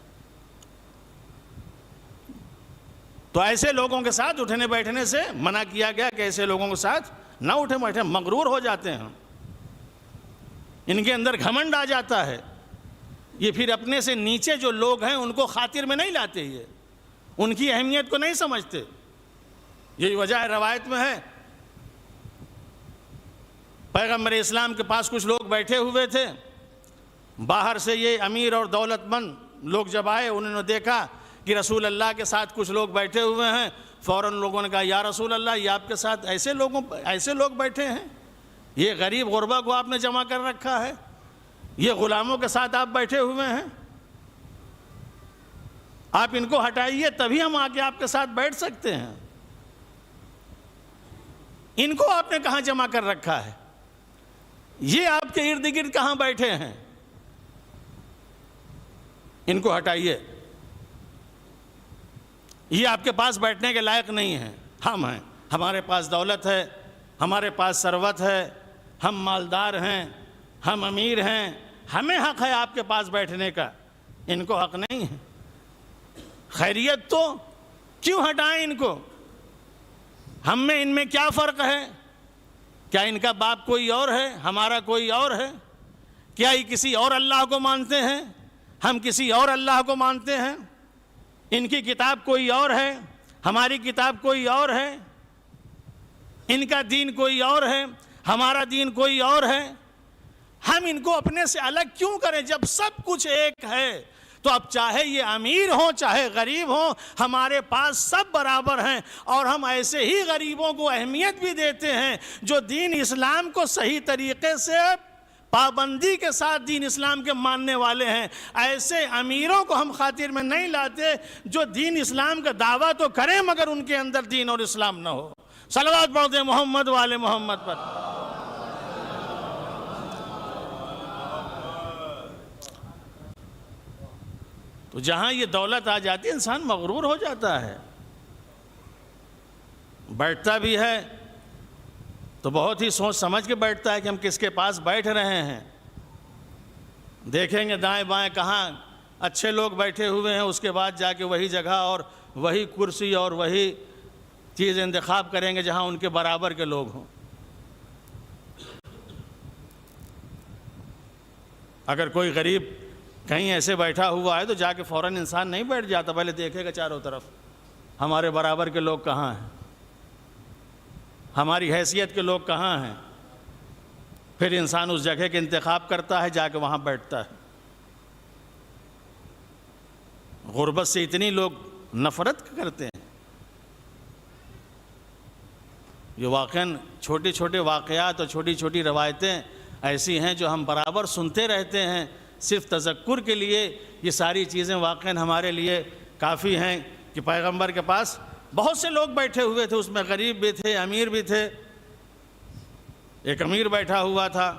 تو ایسے لوگوں کے ساتھ اٹھنے بیٹھنے سے منع کیا گیا کہ ایسے لوگوں کے ساتھ نہ اٹھے بیٹھے، مغرور ہو جاتے ہیں، ان کے اندر گھمنڈ آ جاتا ہے۔ یہ پھر اپنے سے نیچے جو لوگ ہیں ان کو خاطر میں نہیں لاتے، یہ ان کی اہمیت کو نہیں سمجھتے۔ یہی وجہ ہے، روایت میں ہے پیغمبر اسلام کے پاس کچھ لوگ بیٹھے ہوئے تھے، باہر سے یہ امیر اور دولت مند لوگ جب آئے انہوں نے دیکھا کہ رسول اللہ کے ساتھ کچھ لوگ بیٹھے ہوئے ہیں، فوراً لوگوں نے کہا یا رسول اللہ یہ آپ کے ساتھ ایسے لوگ بیٹھے ہیں، یہ غریب غربا کو آپ نے جمع کر رکھا ہے، یہ غلاموں کے ساتھ آپ بیٹھے ہوئے ہیں، آپ ان کو ہٹائیے تبھی ہم آ کے آپ کے ساتھ بیٹھ سکتے ہیں۔ ان کو آپ نے کہاں جمع کر رکھا ہے، یہ آپ کے ارد گرد کہاں بیٹھے ہیں، ان کو ہٹائیے، یہ آپ کے پاس بیٹھنے کے لائق نہیں ہیں، ہم ہیں۔ ہمارے پاس دولت ہے، ہمارے پاس ثروت ہے، ہم مالدار ہیں، ہم امیر ہیں، ہمیں حق ہے آپ کے پاس بیٹھنے کا، ان کو حق نہیں ہے۔ خیریت تو کیوں ہٹائیں ان کو؟ ہم میں ان میں کیا فرق ہے؟ کیا ان کا باپ کوئی اور ہے، ہمارا کوئی اور ہے؟ کیا یہ کسی اور اللہ کو مانتے ہیں، ہم کسی اور اللہ کو مانتے ہیں؟ ان کی کتاب کوئی اور ہے، ہماری کتاب کوئی اور ہے، ان کا دین کوئی اور ہے، ہمارا دین کوئی اور ہے۔ ہم ان کو اپنے سے الگ کیوں کریں جب سب کچھ ایک ہے؟ تو اب چاہے یہ امیر ہوں چاہے غریب ہوں، ہمارے پاس سب برابر ہیں، اور ہم ایسے ہی غریبوں کو اہمیت بھی دیتے ہیں جو دین اسلام کو صحیح طریقے سے پابندی کے ساتھ دین اسلام کے ماننے والے ہیں۔ ایسے امیروں کو ہم خاطر میں نہیں لاتے جو دین اسلام کا دعویٰ تو کریں مگر ان کے اندر دین اور اسلام نہ ہو۔ صلوات پڑھ دیں محمد والے محمد پر۔ تو جہاں یہ دولت آ جاتی ہے انسان مغرور ہو جاتا ہے، بیٹھتا بھی ہے تو بہت ہی سوچ سمجھ کے بیٹھتا ہے کہ ہم کس کے پاس بیٹھ رہے ہیں۔ دیکھیں گے دائیں بائیں کہاں اچھے لوگ بیٹھے ہوئے ہیں، اس کے بعد جا کے وہی جگہ اور وہی کرسی اور وہی چیز انتخاب کریں گے جہاں ان کے برابر کے لوگ ہوں۔ اگر کوئی غریب کہیں ایسے بیٹھا ہوا ہے تو جا کے فوراً انسان نہیں بیٹھ جاتا، پہلے دیکھے گا چاروں طرف ہمارے برابر کے لوگ کہاں ہیں، ہماری حیثیت کے لوگ کہاں ہیں، پھر انسان اس جگہ کے انتخاب کرتا ہے، جا کے وہاں بیٹھتا ہے۔ غربت سے اتنی لوگ نفرت کرتے ہیں۔ یہ واقعاً چھوٹے چھوٹے واقعات اور چھوٹی چھوٹی روایتیں ایسی ہیں جو ہم برابر سنتے رہتے ہیں، صرف تذکر کے لیے یہ ساری چیزیں واقعاً ہمارے لیے کافی ہیں کہ پیغمبر کے پاس بہت سے لوگ بیٹھے ہوئے تھے، اس میں غریب بھی تھے، امیر بھی تھے۔ ایک امیر بیٹھا ہوا تھا،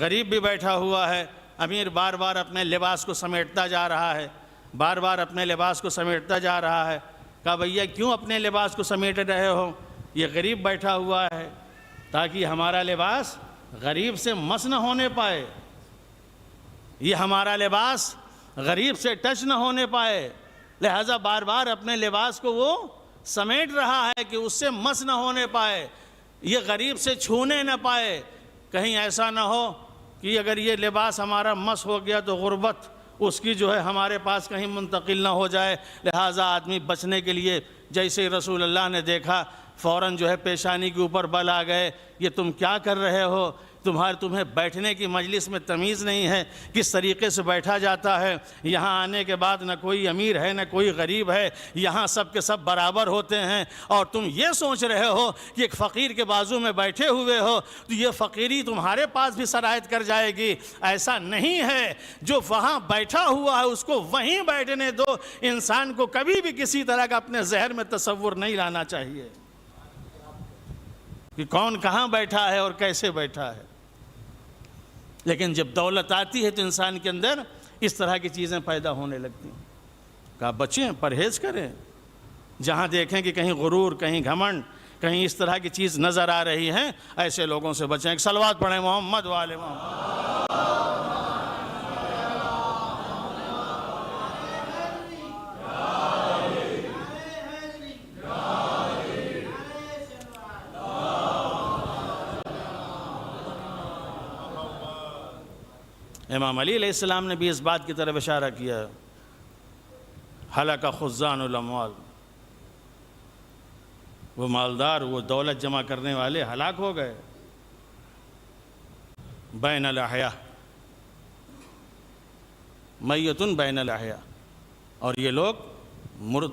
غریب بھی بیٹھا ہوا ہے۔ امیر بار بار اپنے لباس کو سمیٹتا جا رہا ہے، بار بار اپنے لباس کو سمیٹتا جا رہا ہے۔ کہا بھیا کیوں اپنے لباس کو سمیٹ رہے ہو؟ یہ غریب بیٹھا ہوا ہے تاکہ ہمارا لباس غریب سے مس نہ ہونے پائے، یہ ہمارا لباس غریب سے ٹچ نہ ہونے پائے، لہذا بار بار اپنے لباس کو وہ سمیٹ رہا ہے کہ اس سے مس نہ ہونے پائے، یہ غریب سے چھونے نہ پائے، کہیں ایسا نہ ہو کہ اگر یہ لباس ہمارا مس ہو گیا تو غربت اس کی جو ہے ہمارے پاس کہیں منتقل نہ ہو جائے۔ لہٰذا آدمی بچنے کے لیے جیسے رسول اللہ نے دیکھا فوراً جو ہے پیشانی کے اوپر بل آ گئے، یہ تم کیا کر رہے ہو؟ تمہیں بیٹھنے کی مجلس میں تمیز نہیں ہے، کس طریقے سے بیٹھا جاتا ہے۔ یہاں آنے کے بعد نہ کوئی امیر ہے نہ کوئی غریب ہے، یہاں سب کے سب برابر ہوتے ہیں، اور تم یہ سوچ رہے ہو کہ ایک فقیر کے بازو میں بیٹھے ہوئے ہو تو یہ فقیری تمہارے پاس بھی سرایت کر جائے گی۔ ایسا نہیں ہے، جو وہاں بیٹھا ہوا ہے اس کو وہیں بیٹھنے دو۔ انسان کو کبھی بھی کسی طرح کا اپنے ذہن میں تصور نہیں لانا چاہیے کہ کون کہاں بیٹھا ہے اور کیسے بیٹھا ہے۔ لیکن جب دولت آتی ہے تو انسان کے اندر اس طرح کی چیزیں پیدا ہونے لگتی ہیں۔ کہا بچیں، پرہیز کریں، جہاں دیکھیں کہ کہیں غرور، کہیں گھمنڈ، کہیں اس طرح کی چیز نظر آ رہی ہیں، ایسے لوگوں سے بچیں۔ ایک صلوات پڑھیں محمد والے محمد۔ امام علی علیہ السلام نے بھی اس بات کی طرف اشارہ کیا ہے، ہلاک خزان الاموال، وہ مالدار، وہ دولت جمع کرنے والے ہلاک ہو گئے۔ بین الاحیاء، میتن بین الاحیاء، اور یہ لوگ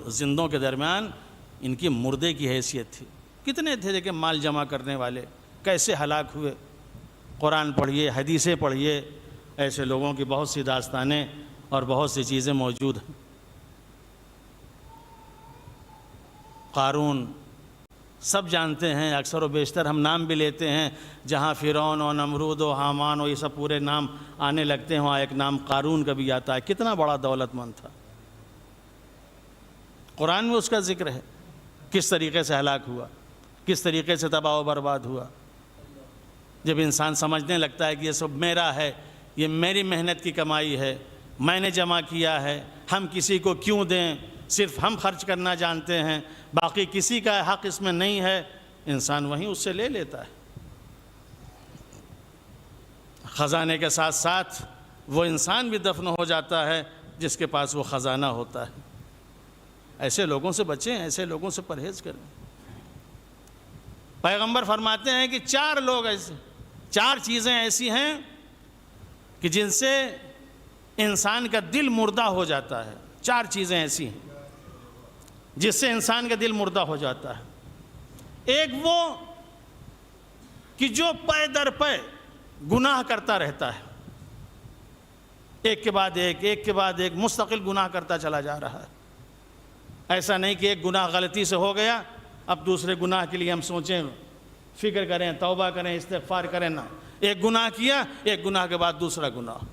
زندوں کے درمیان ان کی مردے کی حیثیت تھی۔ کتنے تھے لیکن مال جمع کرنے والے، کیسے ہلاک ہوئے؟ قرآن پڑھیے، حدیثیں پڑھیے، ایسے لوگوں کی بہت سی داستانیں اور بہت سی چیزیں موجود ہیں۔ قارون سب جانتے ہیں، اکثر و بیشتر ہم نام بھی لیتے ہیں، جہاں فرعون و نمرود و حامان و یہ سب پورے نام آنے لگتے ہیں، وہاں ایک نام قارون کا بھی آتا ہے۔ کتنا بڑا دولت مند تھا، قرآن میں اس کا ذکر ہے، کس طریقے سے ہلاک ہوا، کس طریقے سے تباہ و برباد ہوا۔ جب انسان سمجھنے لگتا ہے کہ یہ سب میرا ہے، یہ میری محنت کی کمائی ہے، میں نے جمع کیا ہے، ہم کسی کو کیوں دیں، صرف ہم خرچ کرنا جانتے ہیں، باقی کسی کا حق اس میں نہیں ہے، انسان وہیں اس سے لے لیتا ہے۔ خزانے کے ساتھ ساتھ وہ انسان بھی دفن ہو جاتا ہے جس کے پاس وہ خزانہ ہوتا ہے۔ ایسے لوگوں سے بچیں، ایسے لوگوں سے پرہیز کریں۔ پیغمبر فرماتے ہیں کہ 4 لوگ ایسے، 4 چیزیں ایسی ہیں کہ جن سے انسان کا دل مردہ ہو جاتا ہے۔ 4 چیزیں ایسی ہیں جس سے انسان کا دل مردہ ہو جاتا ہے۔ ایک وہ کہ جو پے در پے گناہ کرتا رہتا ہے، ایک کے بعد ایک، ایک کے بعد ایک مستقل گناہ کرتا چلا جا رہا ہے۔ ایسا نہیں کہ ایک گناہ غلطی سے ہو گیا، اب دوسرے گناہ کے لیے ہم سوچیں، فکر کریں، توبہ کریں، استغفار کریں، نہ۔ ایک گناہ کیا، ایک گناہ کے بعد دوسرا گناہ،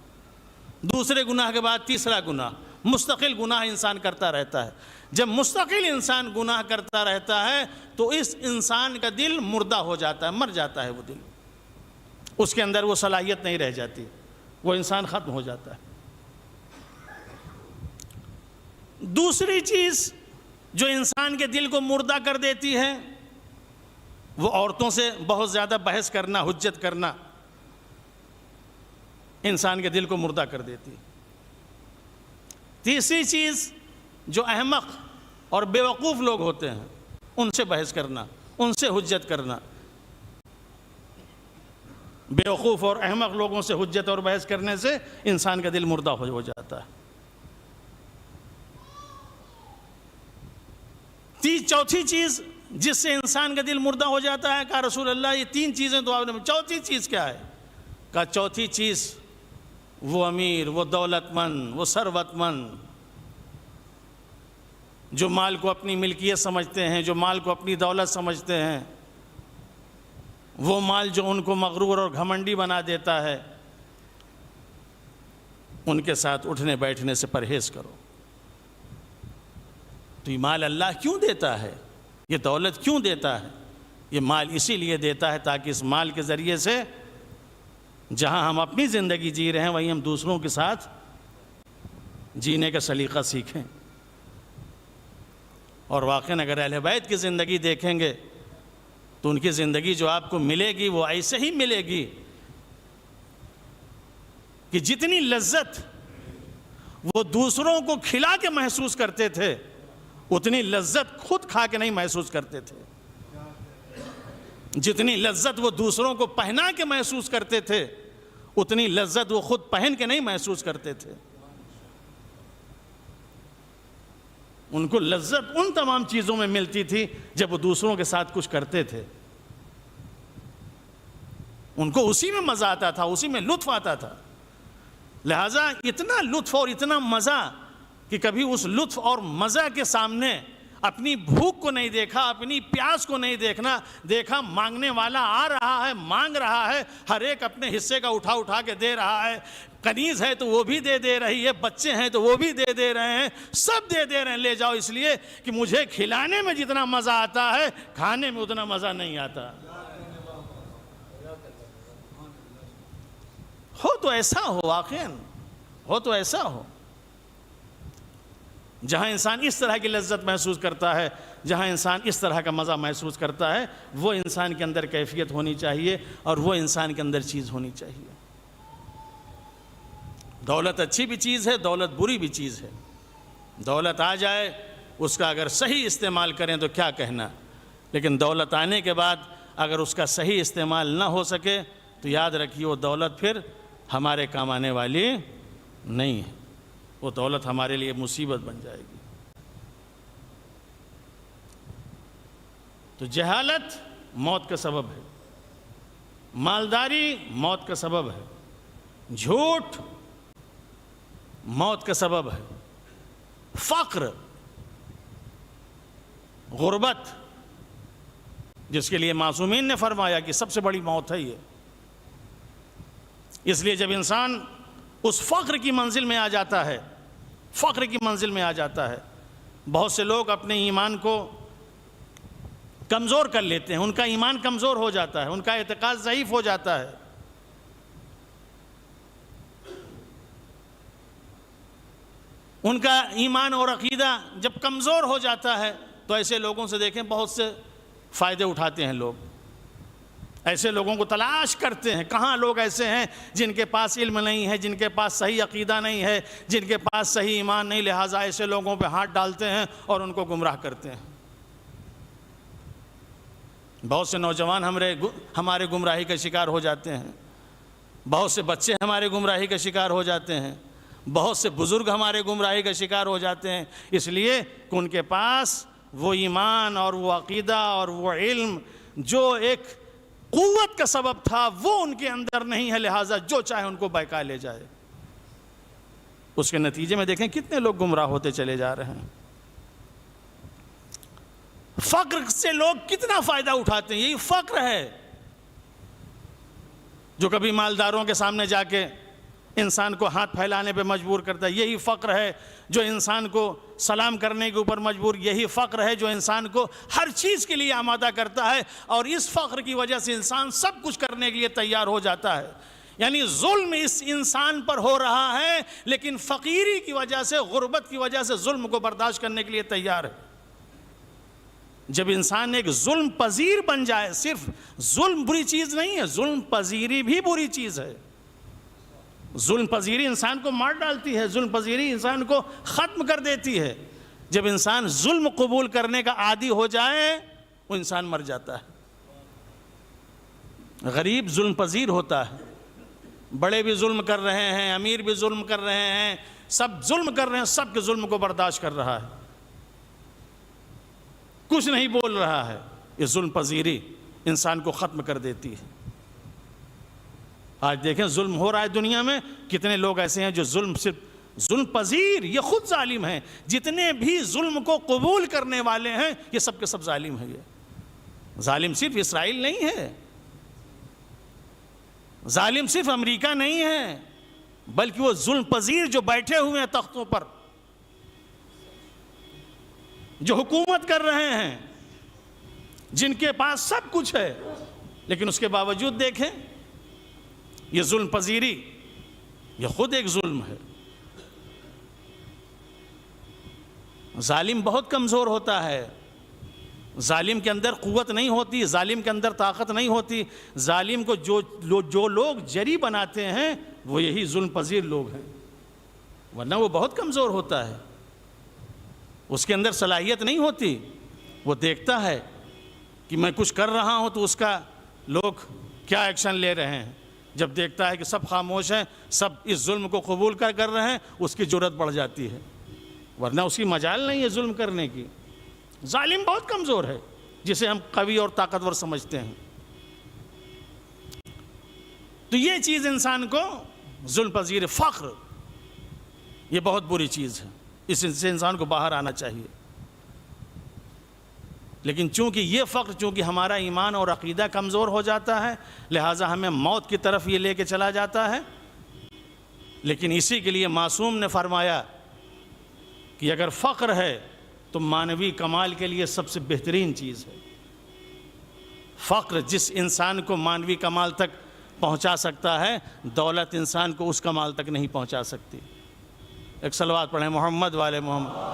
دوسرے گناہ کے بعد تیسرا گناہ، مستقل گناہ انسان کرتا رہتا ہے۔ جب مستقل انسان گناہ کرتا رہتا ہے تو اس انسان کا دل مردہ ہو جاتا ہے، مر جاتا ہے وہ دل، اس کے اندر وہ صلاحیت نہیں رہ جاتی، وہ انسان ختم ہو جاتا ہے۔ دوسری چیز جو انسان کے دل کو مردہ کر دیتی ہے وہ عورتوں سے بہت زیادہ بحث کرنا، حجت کرنا، انسان کے دل کو مردہ کر دیتی ہے۔ تیسری چیز جو احمق اور بیوقوف لوگ ہوتے ہیں ان سے بحث کرنا، ان سے حجت کرنا۔ بیوقوف اور احمق لوگوں سے حجت اور بحث کرنے سے انسان کا دل مردہ ہو جاتا ہے۔ چوتھی چیز جس سے انسان کا دل مردہ ہو جاتا ہے، کہا رسول اللہ یہ 3 چیزیں تو آپ نے، چوتھی چیز کیا ہے؟ کہا چوتھی چیز وہ امیر، وہ دولت مند، وہ ثروت مند جو مال کو اپنی ملکیت سمجھتے ہیں، جو مال کو اپنی دولت سمجھتے ہیں، وہ مال جو ان کو مغرور اور گھمنڈی بنا دیتا ہے، ان کے ساتھ اٹھنے بیٹھنے سے پرہیز کرو۔ تو یہ مال اللہ کیوں دیتا ہے؟ یہ دولت کیوں دیتا ہے؟ یہ مال اسی لیے دیتا ہے تاکہ اس مال کے ذریعے سے جہاں ہم اپنی زندگی جی رہے ہیں وہیں ہم دوسروں کے ساتھ جینے کا سلیقہ سیکھیں۔ اور واقعاً اگر اہل بیت کی زندگی دیکھیں گے تو ان کی زندگی جو آپ کو ملے گی وہ ایسے ہی ملے گی کہ جتنی لذت وہ دوسروں کو کھلا کے محسوس کرتے تھے اتنی لذت خود کھا کے نہیں محسوس کرتے تھے، جتنی لذت وہ دوسروں کو پہنا کے محسوس کرتے تھے اتنی لذت وہ خود پہن کے نہیں محسوس کرتے تھے۔ ان کو لذت ان تمام چیزوں میں ملتی تھی جب وہ دوسروں کے ساتھ کچھ کرتے تھے، ان کو اسی میں مزہ آتا تھا، اسی میں لطف آتا تھا۔ لہٰذا اتنا لطف اور اتنا مزہ کہ کبھی اس لطف اور مزہ کے سامنے اپنی بھوک کو نہیں دیکھا، اپنی پیاس کو نہیں دیکھا مانگنے والا آ رہا ہے، مانگ رہا ہے، ہر ایک اپنے حصے کا اٹھا کے دے رہا ہے، کنیز ہے تو وہ بھی دے رہی ہے، بچے ہیں تو وہ بھی دے رہے ہیں، سب دے رہے ہیں، لے جاؤ، اس لیے کہ مجھے کھلانے میں جتنا مزہ آتا ہے کھانے میں اتنا مزہ نہیں آتا۔ ہو تو ایسا ہو، واقعاً ہو تو ایسا ہو جہاں انسان اس طرح کی لذت محسوس کرتا ہے، جہاں انسان اس طرح کا مزہ محسوس کرتا ہے، وہ انسان کے اندر کیفیت ہونی چاہیے اور وہ انسان کے اندر چیز ہونی چاہیے۔ دولت اچھی بھی چیز ہے، دولت بری بھی چیز ہے۔ دولت آ جائے اس کا اگر صحیح استعمال کریں تو کیا کہنا، لیکن دولت آنے کے بعد اگر اس کا صحیح استعمال نہ ہو سکے تو یاد رکھیے وہ دولت پھر ہمارے کام آنے والی نہیں ہے، وہ دولت ہمارے لیے مصیبت بن جائے گی۔ تو جہالت موت کا سبب ہے، مالداری موت کا سبب ہے، جھوٹ موت کا سبب ہے، فقر، غربت جس کے لیے معصومین نے فرمایا کہ سب سے بڑی موت ہے یہ۔ اس لیے جب انسان اس فقر کی منزل میں آ جاتا ہے، فقر کی منزل میں آ جاتا ہے، بہت سے لوگ اپنے ایمان کو کمزور کر لیتے ہیں، ان کا ایمان کمزور ہو جاتا ہے، ان کا اعتقاد ضعیف ہو جاتا ہے۔ ان کا ایمان اور عقیدہ جب کمزور ہو جاتا ہے تو ایسے لوگوں سے دیکھیں بہت سے فائدے اٹھاتے ہیں لوگ، ایسے لوگوں کو تلاش کرتے ہیں۔ کہاں لوگ ایسے ہیں جن کے پاس علم نہیں ہے، جن کے پاس صحیح عقیدہ نہیں ہے، جن کے پاس صحیح ایمان نہیں، لہٰذا ایسے لوگوں پہ ہاتھ ڈالتے ہیں اور ان کو گمراہ کرتے ہیں۔ بہت سے نوجوان ہمارے گمراہی کا شکار ہو جاتے ہیں، بہت سے بچے ہمارے گمراہی کا شکار ہو جاتے ہیں، بہت سے بزرگ ہمارے گمراہی کا شکار ہو جاتے ہیں، اس لیے کہ ان کے پاس وہ ایمان اور وہ عقیدہ اور وہ علم جو ایک قوت کا سبب تھا وہ ان کے اندر نہیں ہے، لہٰذا جو چاہے ان کو بہکا لے جائے۔ اس کے نتیجے میں دیکھیں کتنے لوگ گمراہ ہوتے چلے جا رہے ہیں۔ فقر سے لوگ کتنا فائدہ اٹھاتے ہیں، یہی فقر ہے جو کبھی مالداروں کے سامنے جا کے انسان کو ہاتھ پھیلانے پہ مجبور کرتا ہے، یہی فقر ہے جو انسان کو سلام کرنے کے اوپر مجبور، یہی فقر ہے جو انسان کو ہر چیز کے لیے آمادہ کرتا ہے، اور اس فقر کی وجہ سے انسان سب کچھ کرنے کے لیے تیار ہو جاتا ہے۔ یعنی ظلم اس انسان پر ہو رہا ہے، لیکن فقیری کی وجہ سے، غربت کی وجہ سے ظلم کو برداشت کرنے کے لیے تیار ہے۔ جب انسان ایک ظلم پذیر بن جائے، صرف ظلم بری چیز نہیں ہے، ظلم پذیری بھی بری چیز ہے۔ ظلم پذیری انسان کو مار ڈالتی ہے، ظلم پذیری انسان کو ختم کر دیتی ہے۔ جب انسان ظلم قبول کرنے کا عادی ہو جائے وہ انسان مر جاتا ہے۔ غریب ظلم پذیر ہوتا ہے، بڑے بھی ظلم کر رہے ہیں، امیر بھی ظلم کر رہے ہیں، سب ظلم کر رہے ہیں، سب کے ظلم کو برداشت کر رہا ہے، کچھ نہیں بول رہا ہے۔ یہ ظلم پذیری انسان کو ختم کر دیتی ہے۔ آج دیکھیں ظلم ہو رہا ہے دنیا میں، کتنے لوگ ایسے ہیں جو صرف ظلم پذیر، یہ خود ظالم ہیں۔ جتنے بھی ظلم کو قبول کرنے والے ہیں یہ سب کے سب ظالم ہیں۔ یہ ظالم صرف اسرائیل نہیں ہے، ظالم صرف امریکہ نہیں ہے، بلکہ وہ ظلم پذیر جو بیٹھے ہوئے ہیں تختوں پر، جو حکومت کر رہے ہیں، جن کے پاس سب کچھ ہے، لیکن اس کے باوجود دیکھیں یہ ظلم پذیری، یہ خود ایک ظلم ہے۔ ظالم بہت کمزور ہوتا ہے، ظالم کے اندر قوت نہیں ہوتی، ظالم کے اندر طاقت نہیں ہوتی۔ ظالم کو جو لوگ جری بناتے ہیں وہ یہی ظلم پذیر لوگ ہیں، ورنہ وہ بہت کمزور ہوتا ہے، اس کے اندر صلاحیت نہیں ہوتی۔ وہ دیکھتا ہے کہ میں کچھ کر رہا ہوں تو اس کا لوگ کیا ایکشن لے رہے ہیں، جب دیکھتا ہے کہ سب خاموش ہیں، سب اس ظلم کو قبول کر رہے ہیں، اس کی جرأت بڑھ جاتی ہے، ورنہ اس کی مجال نہیں ہے ظلم کرنے کی۔ ظالم بہت کمزور ہے جسے ہم قوی اور طاقتور سمجھتے ہیں۔ تو یہ چیز انسان کو ظلم پذیر، فقر، یہ بہت بری چیز ہے، اس سے انسان کو باہر آنا چاہیے۔ لیکن چونکہ یہ فقر، چونکہ ہمارا ایمان اور عقیدہ کمزور ہو جاتا ہے، لہٰذا ہمیں موت کی طرف یہ لے کے چلا جاتا ہے۔ لیکن اسی کے لیے معصوم نے فرمایا کہ اگر فقر ہے تو مانوی کمال کے لیے سب سے بہترین چیز ہے۔ فقر جس انسان کو مانوی کمال تک پہنچا سکتا ہے، دولت انسان کو اس کمال تک نہیں پہنچا سکتی۔ ایک صلوات پڑھیں محمد والے محمد۔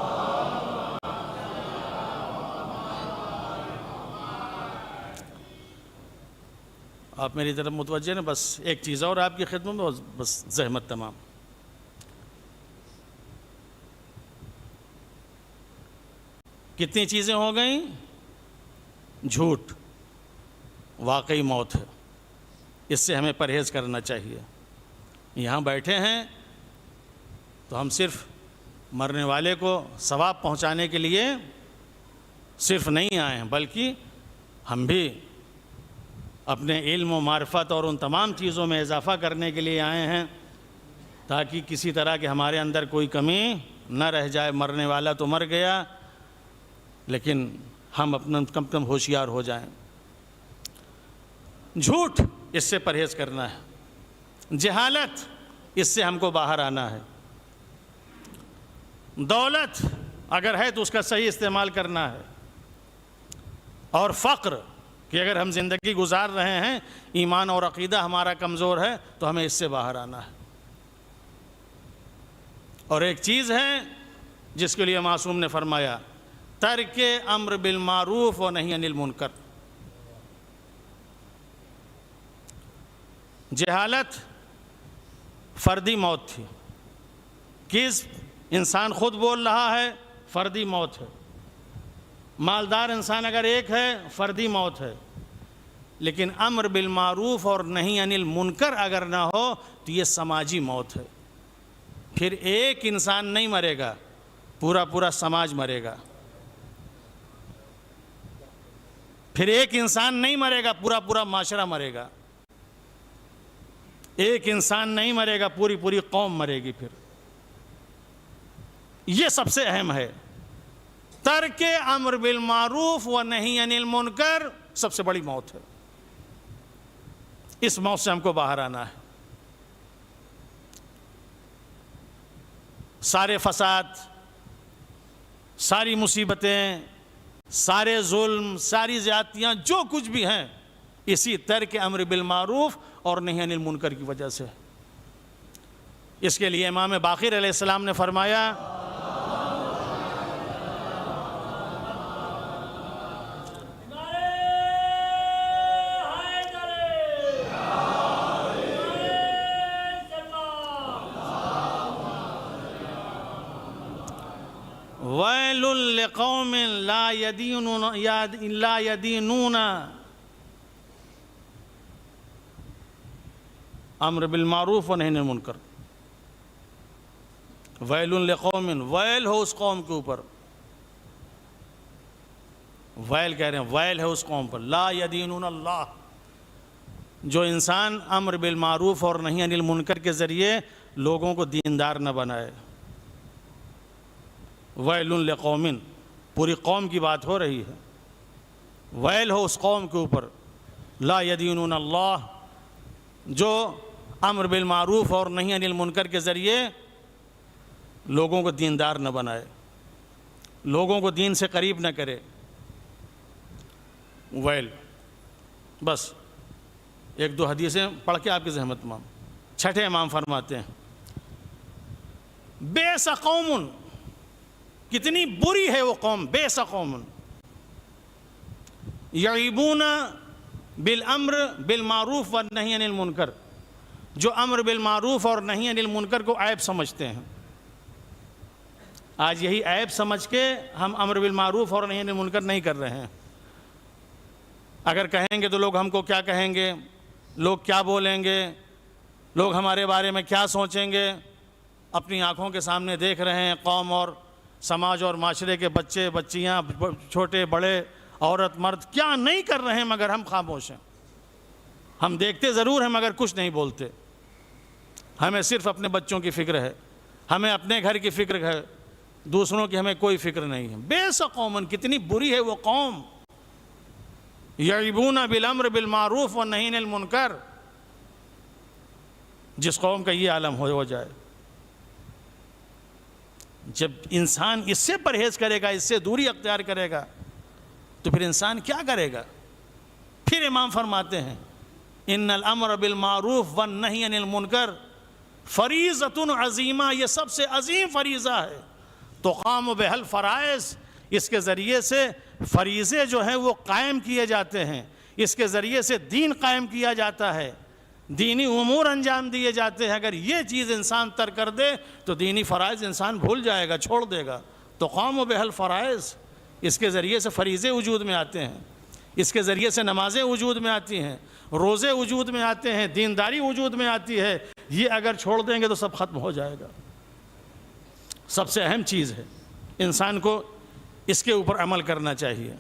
آپ میری طرف متوجہ ہیں، بس ایک چیز اور آپ کی خدمت میں، بس زحمت تمام۔ کتنی چیزیں ہو گئیں؟ جھوٹ واقعی موت ہے، اس سے ہمیں پرہیز کرنا چاہیے۔ یہاں بیٹھے ہیں تو ہم صرف مرنے والے کو ثواب پہنچانے کے لیے صرف نہیں آئے ہیں، بلکہ ہم بھی اپنے علم و معرفت اور ان تمام چیزوں میں اضافہ کرنے کے لیے آئے ہیں، تاکہ کسی طرح کے ہمارے اندر کوئی کمی نہ رہ جائے۔ مرنے والا تو مر گیا، لیکن ہم اپنا کم کم ہوشیار ہو جائیں۔ جھوٹ، اس سے پرہیز کرنا ہے۔ جہالت، اس سے ہم کو باہر آنا ہے۔ دولت اگر ہے تو اس کا صحیح استعمال کرنا ہے۔ اور فقر کہ اگر ہم زندگی گزار رہے ہیں ایمان اور عقیدہ ہمارا کمزور ہے تو ہمیں اس سے باہر آنا ہے. اور ایک چیز ہے جس کے لیے معصوم نے فرمایا ترک امر بالمعروف و نہی عن المنکر. جہالت فردی موت تھی. کس انسان خود بول رہا ہے فردی موت ہے. مالدار انسان اگر ایک ہے فردی موت ہے. لیکن امر بالمعروف اور نہی عن المنکر اگر نہ ہو تو یہ سماجی موت ہے. پھر ایک انسان نہیں مرے گا، پورا سماج مرے گا. پھر ایک انسان نہیں مرے گا، پورا معاشرہ مرے گا. ایک انسان نہیں مرے گا، پوری قوم مرے گی. پھر یہ سب سے اہم ہے. ترک امر بالمعروف و نہی عن المنکر سب سے بڑی موت ہے. اس موت سے ہم کو باہر آنا ہے. سارے فساد، ساری مصیبتیں، سارے ظلم، ساری زیادتیاں جو کچھ بھی ہیں اسی ترک امر بالمعروف اور نہی عن المنکر کی وجہ سے. اس کے لیے امام باقر علیہ السلام نے فرمایا وَيْلٌ لِقَوْمٍ لَا يَدِينُونَ امر بالمعروف و نہی عن المنکر. وَيْلٌ لِقَوْمٍ، ویل ہو اس قوم کے اوپر. ویل کہہ رہے ہیں، ویل ہے اس قوم پر. لا يدینون اللہ، جو انسان امر بالمعروف اور نہی عن المنکر کے ذریعے لوگوں کو دیندار نہ بنائے. ویل لقوم، پوری قوم کی بات ہو رہی ہے. ویل ہو اس قوم کے اوپر لا یدینون اللہ، جو امر بالمعروف اور نہی عن المنکر کے ذریعے لوگوں کو دیندار نہ بنائے، لوگوں کو دین سے قریب نہ کرے. ویل. بس ایک دو حدیثیں پڑھ کے آپ کی زحمت مام. چھٹے امام فرماتے ہیں بئس قوم، کتنی بری ہے وہ قوم. بئس قوم یعیبون بالامر بالمعروف والنہی عن المنکر، جو امر بالمعروف اور نہی عن المنکر کو عیب سمجھتے ہیں. آج یہی عیب سمجھ کے ہم امر بالمعروف اور نہی عن المنکر نہیں کر رہے ہیں. اگر کہیں گے تو لوگ ہم کو کیا کہیں گے، لوگ کیا بولیں گے، لوگ ہمارے بارے میں کیا سوچیں گے. اپنی آنکھوں کے سامنے دیکھ رہے ہیں قوم اور سماج اور معاشرے کے بچے بچیاں، چھوٹے بڑے، عورت مرد کیا نہیں کر رہے ہیں، مگر ہم خاموش ہیں. ہم دیکھتے ضرور ہیں مگر کچھ نہیں بولتے. ہمیں صرف اپنے بچوں کی فکر ہے، ہمیں اپنے گھر کی فکر ہے، دوسروں کی ہمیں کوئی فکر نہیں ہے. بئس قوم، کتنی بری ہے وہ قوم. یعیبون بالامر بالمعروف والنہی عن المنکر. جس قوم کا یہ عالم ہو جائے. جب انسان اس سے پرہیز کرے گا، اس سے دوری اختیار کرے گا، تو پھر انسان کیا کرے گا؟ پھر امام فرماتے ہیں ان الامر بالمعروف والنہی عن المنکر فریضۃ عظیمہ، یہ سب سے عظیم فریضہ ہے. تقام بہا الفرائض، اس کے ذریعے سے فریضے جو ہیں وہ قائم کیے جاتے ہیں. اس کے ذریعے سے دین قائم کیا جاتا ہے، دینی امور انجام دیے جاتے ہیں. اگر یہ چیز انسان ترک کر دے تو دینی فرائض انسان بھول جائے گا، چھوڑ دے گا. تقام بہا الفرائض، اس کے ذریعے سے فریضے وجود میں آتے ہیں، اس کے ذریعے سے نمازیں وجود میں آتی ہیں، روزے وجود میں آتے ہیں، دینداری وجود میں آتی ہے. یہ اگر چھوڑ دیں گے تو سب ختم ہو جائے گا. سب سے اہم چیز ہے، انسان کو اس کے اوپر عمل کرنا چاہیے.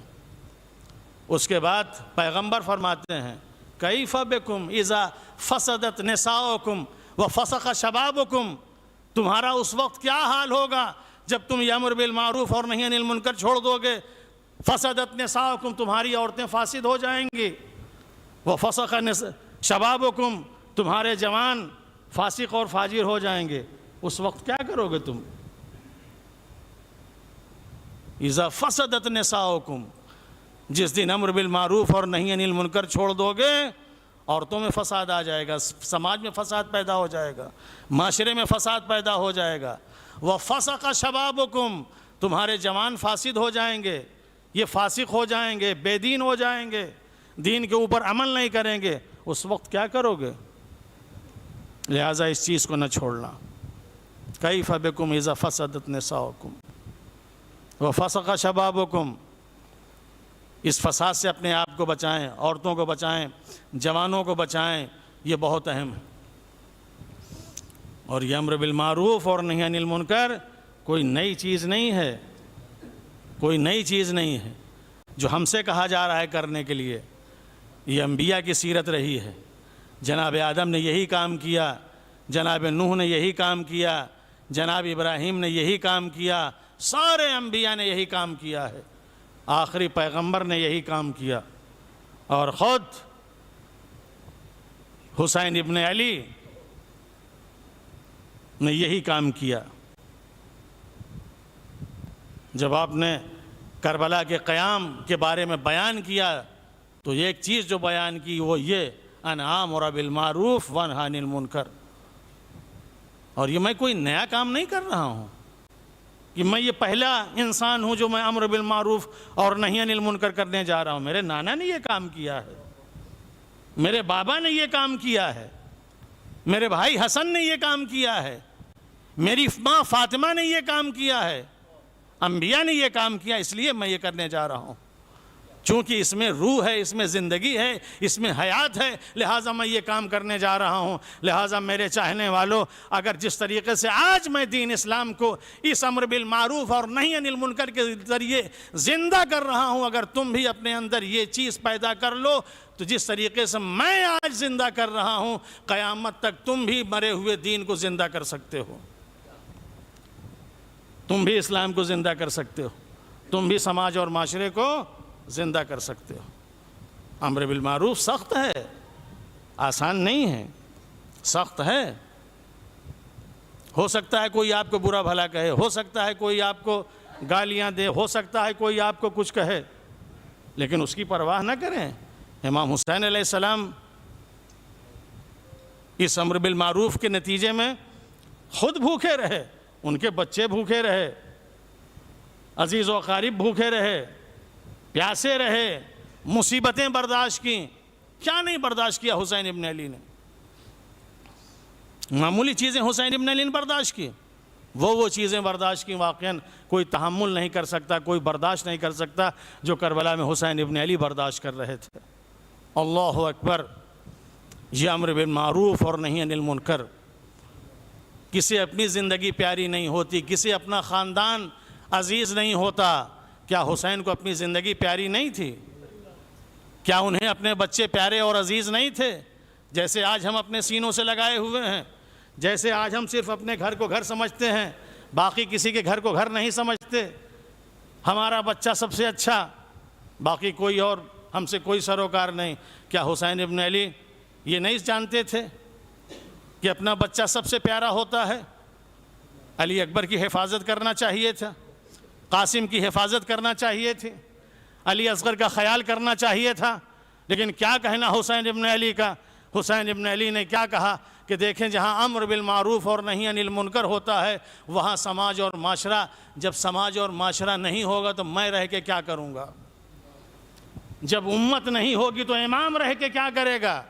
اس کے بعد پیغمبر فرماتے ہیں کیف بکم اذا فسدت نساؤکم وفسق شبابکم، تمہارا اس وقت کیا حال ہوگا جب تم یہ امر بالمعروف اور نہی عن المنکر چھوڑ دو گے. فسدت نساؤکم، تمہاری عورتیں فاسد ہو جائیں گی. وفسق شبابکم، تمہارے جوان فاسق اور فاجر ہو جائیں گے. اس وقت کیا کرو گے تم؟ اذا فسدت نساؤکم، جس دن امر بالمعروف اور نہی عن المنکر چھوڑ دو گے عورتوں میں فساد آ جائے گا، سماج میں فساد پیدا ہو جائے گا، معاشرے میں فساد پیدا ہو جائے گا۔ وَفَسَقَ شَبَابُكُمْ، تمہارے جوان فاسد ہو جائیں گے، یہ فاسق ہو جائیں گے، بے دین ہو جائیں گے، دین کے اوپر عمل نہیں کریں گے، اس وقت کیا کرو گے؟ لہٰذا اس چیز کو نہ چھوڑنا۔ کیف بکم اذا فسدت نساؤکم وفسق شبابکم، اس فساد سے اپنے آپ کو بچائیں، عورتوں کو بچائیں، جوانوں کو بچائیں، یہ بہت اہم ہے۔ اور یہ امر بالمعروف اور نہی عن المنکر کوئی نئی چیز نہیں ہے، کوئی نئی چیز نہیں ہے جو ہم سے کہا جا رہا ہے کرنے کے لیے۔ یہ انبیاء کی سیرت رہی ہے، جناب آدم نے یہی کام کیا، جناب نوح نے یہی کام کیا، جناب ابراہیم نے یہی کام کیا، سارے انبیاء نے یہی کام کیا ہے، آخری پیغمبر نے یہی کام کیا، اور خود حسین ابن علی نے یہی کام کیا۔ جب آپ نے کربلا کے قیام کے بارے میں بیان کیا تو ایک چیز جو بیان کی وہ یہ ان آمر بالمعروف وانہی عن المنکر۔ اور یہ میں کوئی نیا کام نہیں کر رہا ہوں کہ میں یہ پہلا انسان ہوں جو میں امر بالمعروف اور نہی عن المنکر کرنے جا رہا ہوں۔ میرے نانا نے یہ کام کیا ہے، میرے بابا نے یہ کام کیا ہے، میرے بھائی حسن نے یہ کام کیا ہے، میری ماں فاطمہ نے یہ کام کیا ہے، انبیاء نے یہ کام کیا، اس لیے میں یہ کرنے جا رہا ہوں۔ چونکہ اس میں روح ہے، اس میں زندگی ہے، اس میں حیات ہے، لہٰذا میں یہ کام کرنے جا رہا ہوں۔ لہٰذا میرے چاہنے والوں، اگر جس طریقے سے آج میں دین اسلام کو اس امر بالمعروف اور نہی عن المنکر کے ذریعے زندہ کر رہا ہوں، اگر تم بھی اپنے اندر یہ چیز پیدا کر لو تو جس طریقے سے میں آج زندہ کر رہا ہوں، قیامت تک تم بھی مرے ہوئے دین کو زندہ کر سکتے ہو، تم بھی اسلام کو زندہ کر سکتے ہو، تم بھی سماج اور معاشرے کو زندہ کر سکتے ہو۔ امر بالمعروف سخت ہے، آسان نہیں ہے، سخت ہے۔ ہو سکتا ہے کوئی آپ کو برا بھلا کہے، ہو سکتا ہے کوئی آپ کو گالیاں دے، ہو سکتا ہے کوئی آپ کو کچھ کہے، لیکن اس کی پرواہ نہ کریں۔ امام حسین علیہ السلام اس امر بالمعروف کے نتیجے میں خود بھوکے رہے، ان کے بچے بھوکے رہے، عزیز و اقارب بھوکے رہے، پیاسے رہے، مصیبتیں برداشت کیں۔ کیا نہیں برداشت کیا حسین ابن علی نے؟ معمولی چیزیں حسین ابن علی نے برداشت کی، وہ چیزیں برداشت کی واقعاً کوئی تحمل نہیں کر سکتا، کوئی برداشت نہیں کر سکتا جو کربلا میں حسین ابن علی برداشت کر رہے تھے۔ اللہ اکبر۔ یہ امر بالمعروف اور نہی عن المنکر، کسی اپنی زندگی پیاری نہیں ہوتی، کسی اپنا خاندان عزیز نہیں ہوتا۔ کیا حسین کو اپنی زندگی پیاری نہیں تھی؟ کیا انہیں اپنے بچے پیارے اور عزیز نہیں تھے؟ جیسے آج ہم اپنے سینوں سے لگائے ہوئے ہیں، جیسے آج ہم صرف اپنے گھر کو گھر سمجھتے ہیں، باقی کسی کے گھر کو گھر نہیں سمجھتے، ہمارا بچہ سب سے اچھا، باقی کوئی اور ہم سے کوئی سروکار نہیں۔ کیا حسین ابن علی یہ نہیں جانتے تھے کہ اپنا بچہ سب سے پیارا ہوتا ہے؟ علی اکبر کی حفاظت کرنا چاہیے تھا، قاسم کی حفاظت کرنا چاہیے تھی، علی اصغر کا خیال کرنا چاہیے تھا، لیکن کیا کہنا حسین ابن علی کا؟ حسین ابن علی نے کیا کہا کہ دیکھیں جہاں امر بالمعروف اور نہی عن المنکر ہوتا ہے وہاں سماج اور معاشرہ، جب سماج اور معاشرہ نہیں ہوگا تو میں رہ کے کیا کروں گا؟ جب امت نہیں ہوگی تو امام رہ کے کیا کرے گا؟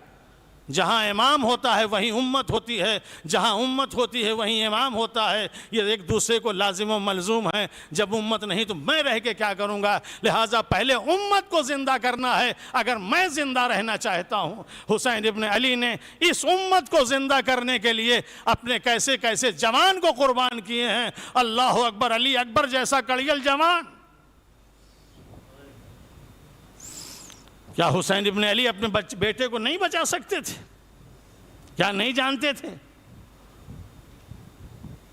جہاں امام ہوتا ہے وہیں امت ہوتی ہے، جہاں امت ہوتی ہے وہیں امام ہوتا ہے، یہ ایک دوسرے کو لازم و ملزوم ہے۔ جب امت نہیں تو میں رہ کے کیا کروں گا؟ لہٰذا پہلے امت کو زندہ کرنا ہے اگر میں زندہ رہنا چاہتا ہوں۔ حسین ابن علی نے اس امت کو زندہ کرنے کے لیے اپنے کیسے کیسے جوان کو قربان کیے ہیں۔ اللہ اکبر، علی اکبر جیسا کڑیل جوان۔ کیا حسین ابن علی اپنے بیٹے کو نہیں بچا سکتے تھے؟ کیا نہیں جانتے تھے؟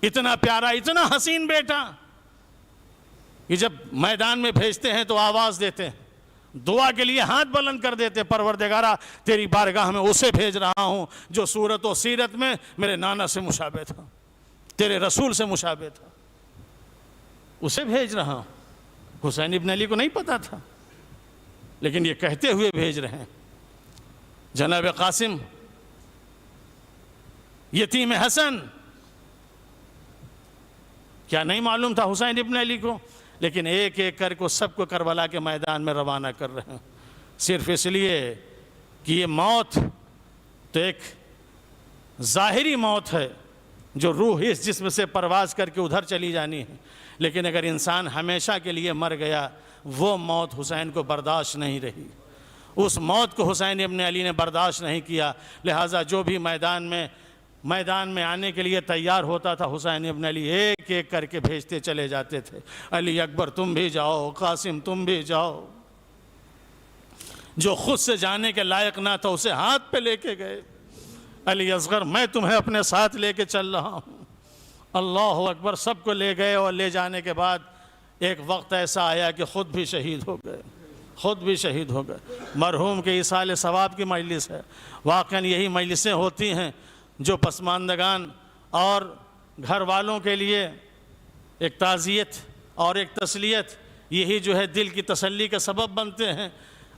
اتنا پیارا، اتنا حسین بیٹا کہ جب میدان میں بھیجتے ہیں تو آواز دیتے ہیں، دعا کے لیے ہاتھ بلند کر دیتے، پروردگارہ تیری بارگاہ میں اسے بھیج رہا ہوں جو صورت و سیرت میں میرے نانا سے مشابہ تھا، تیرے رسول سے مشابہ تھا، اسے بھیج رہا ہوں۔ حسین ابن علی کو نہیں پتا تھا لیکن یہ کہتے ہوئے بھیج رہے ہیں جناب قاسم یتیم حسن، کیا نہیں معلوم تھا حسین ابن علی کو؟ لیکن ایک ایک کر کو سب کو کربلا کے میدان میں روانہ کر رہے ہیں، صرف اس لیے کہ یہ موت تو ایک ظاہری موت ہے جو روح اس جسم سے پرواز کر کے ادھر چلی جانی ہے، لیکن اگر انسان ہمیشہ کے لیے مر گیا وہ موت حسین کو برداشت نہیں رہی، اس موت کو حسین ابن علی نے برداشت نہیں کیا، لہٰذا جو بھی میدان میں آنے کے لیے تیار ہوتا تھا حسین ابن علی ایک ایک کر کے بھیجتے چلے جاتے تھے، علی اکبر تم بھی جاؤ، قاسم تم بھی جاؤ، جو خود سے جانے کے لائق نہ تھا اسے ہاتھ پہ لے کے گئے، علی اصغر میں تمہیں اپنے ساتھ لے کے چل رہا ہوں، اللہ اکبر، سب کو لے گئے، اور لے جانے کے بعد ایک وقت ایسا آیا کہ خود بھی شہید ہو گئے، مرحوم کے ایصال ثواب کی مجلس ہے، واقعاً یہی مجلسیں ہوتی ہیں جو پسماندگان اور گھر والوں کے لیے ایک تعزیت اور ایک تسلیت، یہی جو ہے دل کی تسلی کا سبب بنتے ہیں۔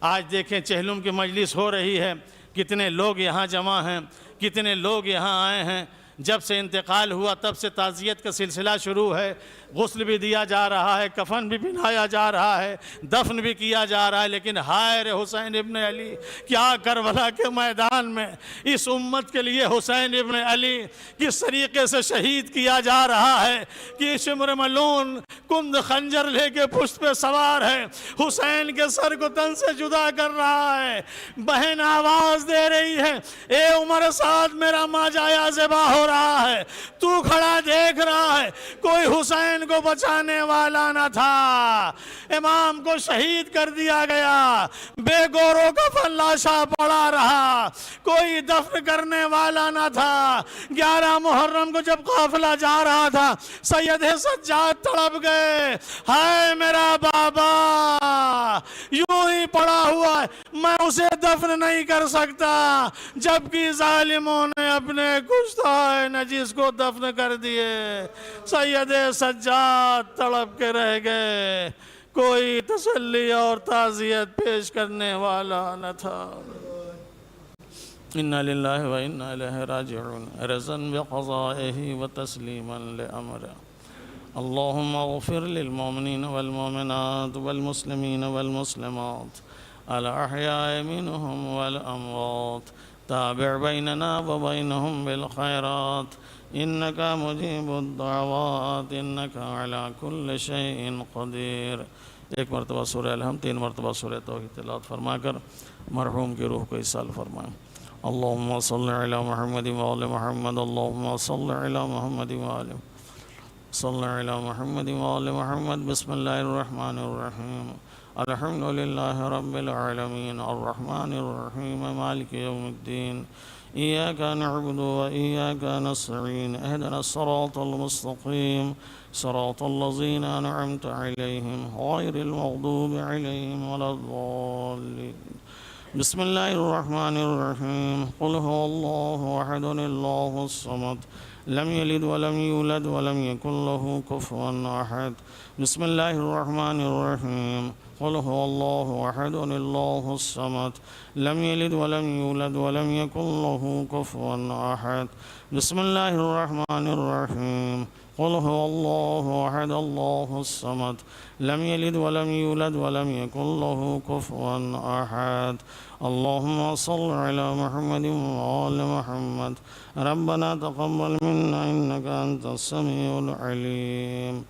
آج دیکھیں چہلم کی مجلس ہو رہی ہے، کتنے لوگ یہاں جمع ہیں، کتنے لوگ یہاں آئے ہیں، جب سے انتقال ہوا تب سے تعزیت کا سلسلہ شروع ہے، غسل بھی دیا جا رہا ہے، کفن بھی پہنایا جا رہا ہے، دفن بھی کیا جا رہا ہے، لیکن ہائے رے حسین ابن علی، کیا کربلا کے میدان میں اس امت کے لیے حسین ابن علی کس طریقے سے شہید کیا جا رہا ہے کہ شمر ملون کند خنجر لے کے پشت پہ سوار ہے، حسین کے سر کو تن سے جدا کر رہا ہے، بہن آواز دے رہی ہے اے عمر سعد میرا ماجایا ذبح ہو رہا ہے، تو کھڑا دیکھ رہا ہے، کوئی حسین کو بچانے والا نہ تھا، امام کو شہید کر دیا گیا، بے گورو کفن لاشا پڑا رہا، کوئی دفن کرنے والا نہ تھا۔ 11 محرم کو جب قافلہ جا رہا تھا سید سجاد تڑپ گئے، ہائے میرا بابا یوں ہی پڑا ہوا ہے، میں اسے دفن نہیں کر سکتا، جبکہ ظالموں نے اپنے گستاخ نجس کو دفن کر دیے، سید سجاد تڑپ کے رہ گئے، کوئی تسلی اور تعزیت پیش کرنے والا نہ تھا۔ اِنَّا لِلَّهِ وَإِنَّا إِلَيْهِ رَاجِعُونَ رَضًا بِقَضَائِهِ وَتَسْلِيمًا لِأَمْرِهِ اللهم اغفر للمؤمنين والمؤمنات والمسلمين والمسلمات الأحياء منهم والأموات تابع بيننا وبينهم بالخيرات إنك مجيب الدعوات إنك على كل شيء قدير۔ ایک مرتبہ سورہ الحمد، 3 مرتبہ سورہ توحید تلاوت فرما کر مرحوم کی روح کو ایصال فرمائیں۔ اللهم صل على محمد وآل محمد، اللهم صل على محمد وآل صل على محمد وآل محمد۔ بسم الله الرحمن الرحيم، الحمد لله رب العالمين الرحمن الرحيم مالك يوم الدين، إياك نعبد وإياك نستعين، اهدنا الصراط المستقيم صراط الذين أنعمت عليهم غير المغضوب عليهم ولا الضالين۔ بسم الله الرحمن الرحيم، قل هو الله أحد الله الصمد لم يلد ولم يولد ولم يكن له كفوا أحد۔ بسم الله الرحمن الرحيم، قل هو الله أحد الله الصمد لم يلد ولم يولد ولم يكن له كفوا أحد۔ بسم الله الرحمن الرحيم، قل هو الله أحد الله الصمد لم يلد ولم يولد ولم يكن له كفوا أحد۔ اللهم صل على محمد وآل محمد، ربنا تقبل منا إنك أنت السميع العليم۔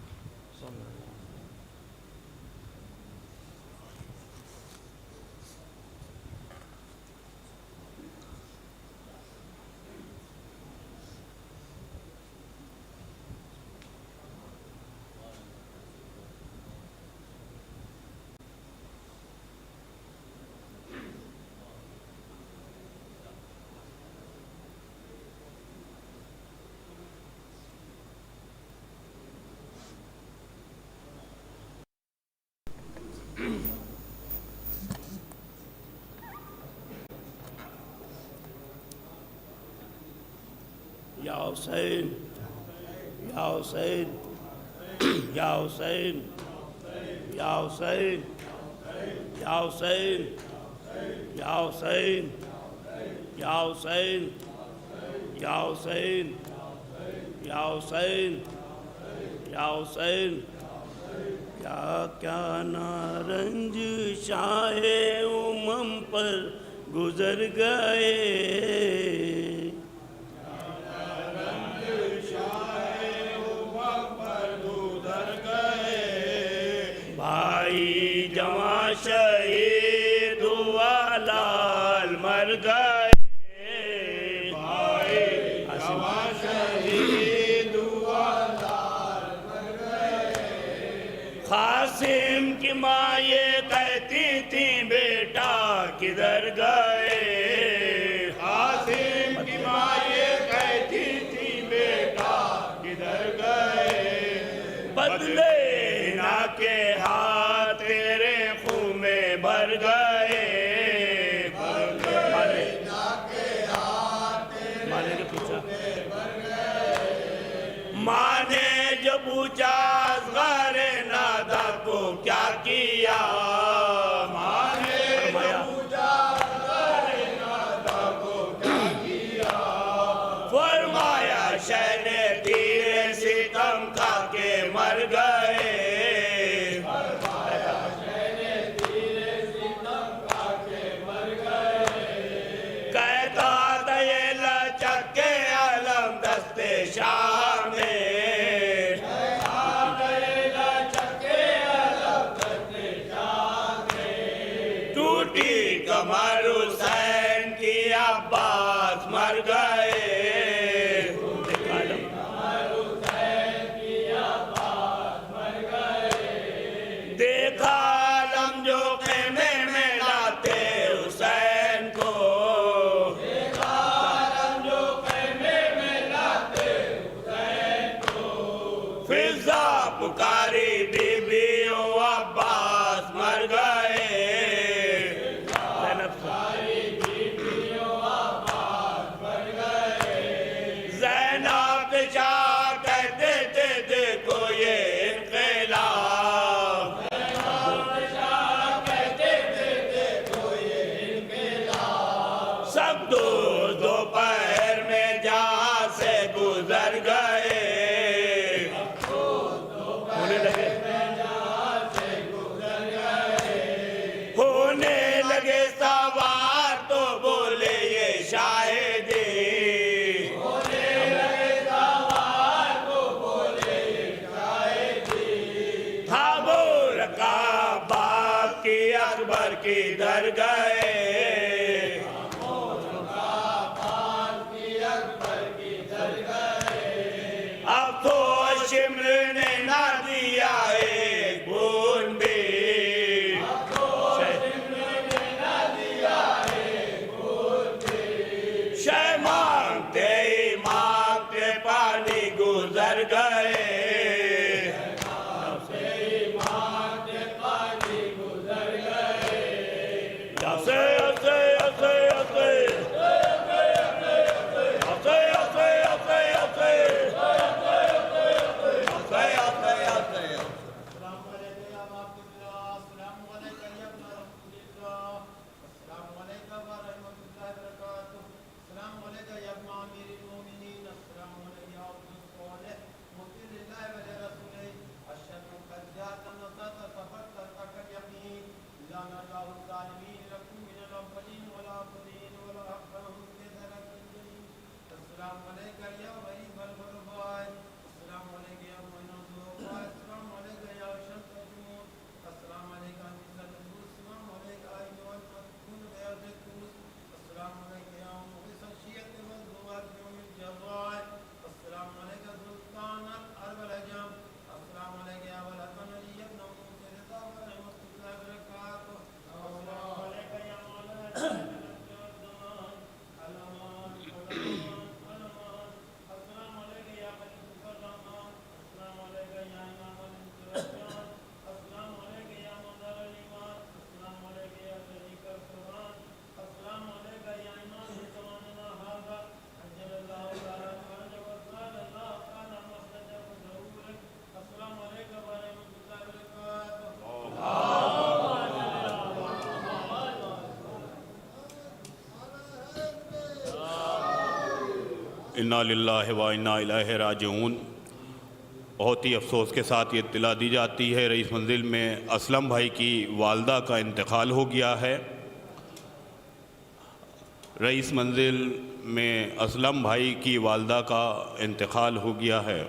یا حسین یا حسین یا حسین یا حسین یا حسین یا حسین یا حسین یا حسین یا حسین یا حسین کیا نارنج شاہ امم پر گزر گئے بھائی جواں شہید ہوا لال مر گئے بھائی جواں شہید ہوا لال مر گئے قاسم کی ماں یہ کہتی تھی بیٹا کدھر گئے قاسم کی ماں یہ کہتی تھی بیٹا کدھر گئے بدلے نہ کے ہاتھ تیرے خون میں بھر گئے ماں نے جو پوچھا اصغر نادا کو کیا کیا ماں نے جو پوچھا اصغر نادا کو کیا کیا فرمایا شہ نے تیرے ستم کھا کے مر گئے کہتا تھا یہ لچک کے علم دستے شاہ میں ٹوٹی کمر حسین کی عباس مر گئے دیکھا عالم جو خیمے میں لاتے حسین کو فضا پکاری بی بی او عباس مر گئے زینب شاہ کہتے تھے دیکھو یہ انقلاب سب دوپہر میں جہاں سے گزر گئے ہونے لگے سوار تو بولے یہ شاہدی تھا وہ رکا باپ کی اکبر کی در گئے اب تو شمر نے نہ دیا ایک بون بھی شہ مانگتے ہی مانگتے پانی گزر گئے انا للہ و انا الیہ راجعون۔ بہت ہی افسوس کے ساتھ یہ اطلاع دی جاتی ہے رئیس منزل میں اسلم بھائی کی والدہ کا انتقال ہو گیا ہے۔ رئیس منزل میں اسلم بھائی کی والدہ کا انتقال ہو گیا ہے۔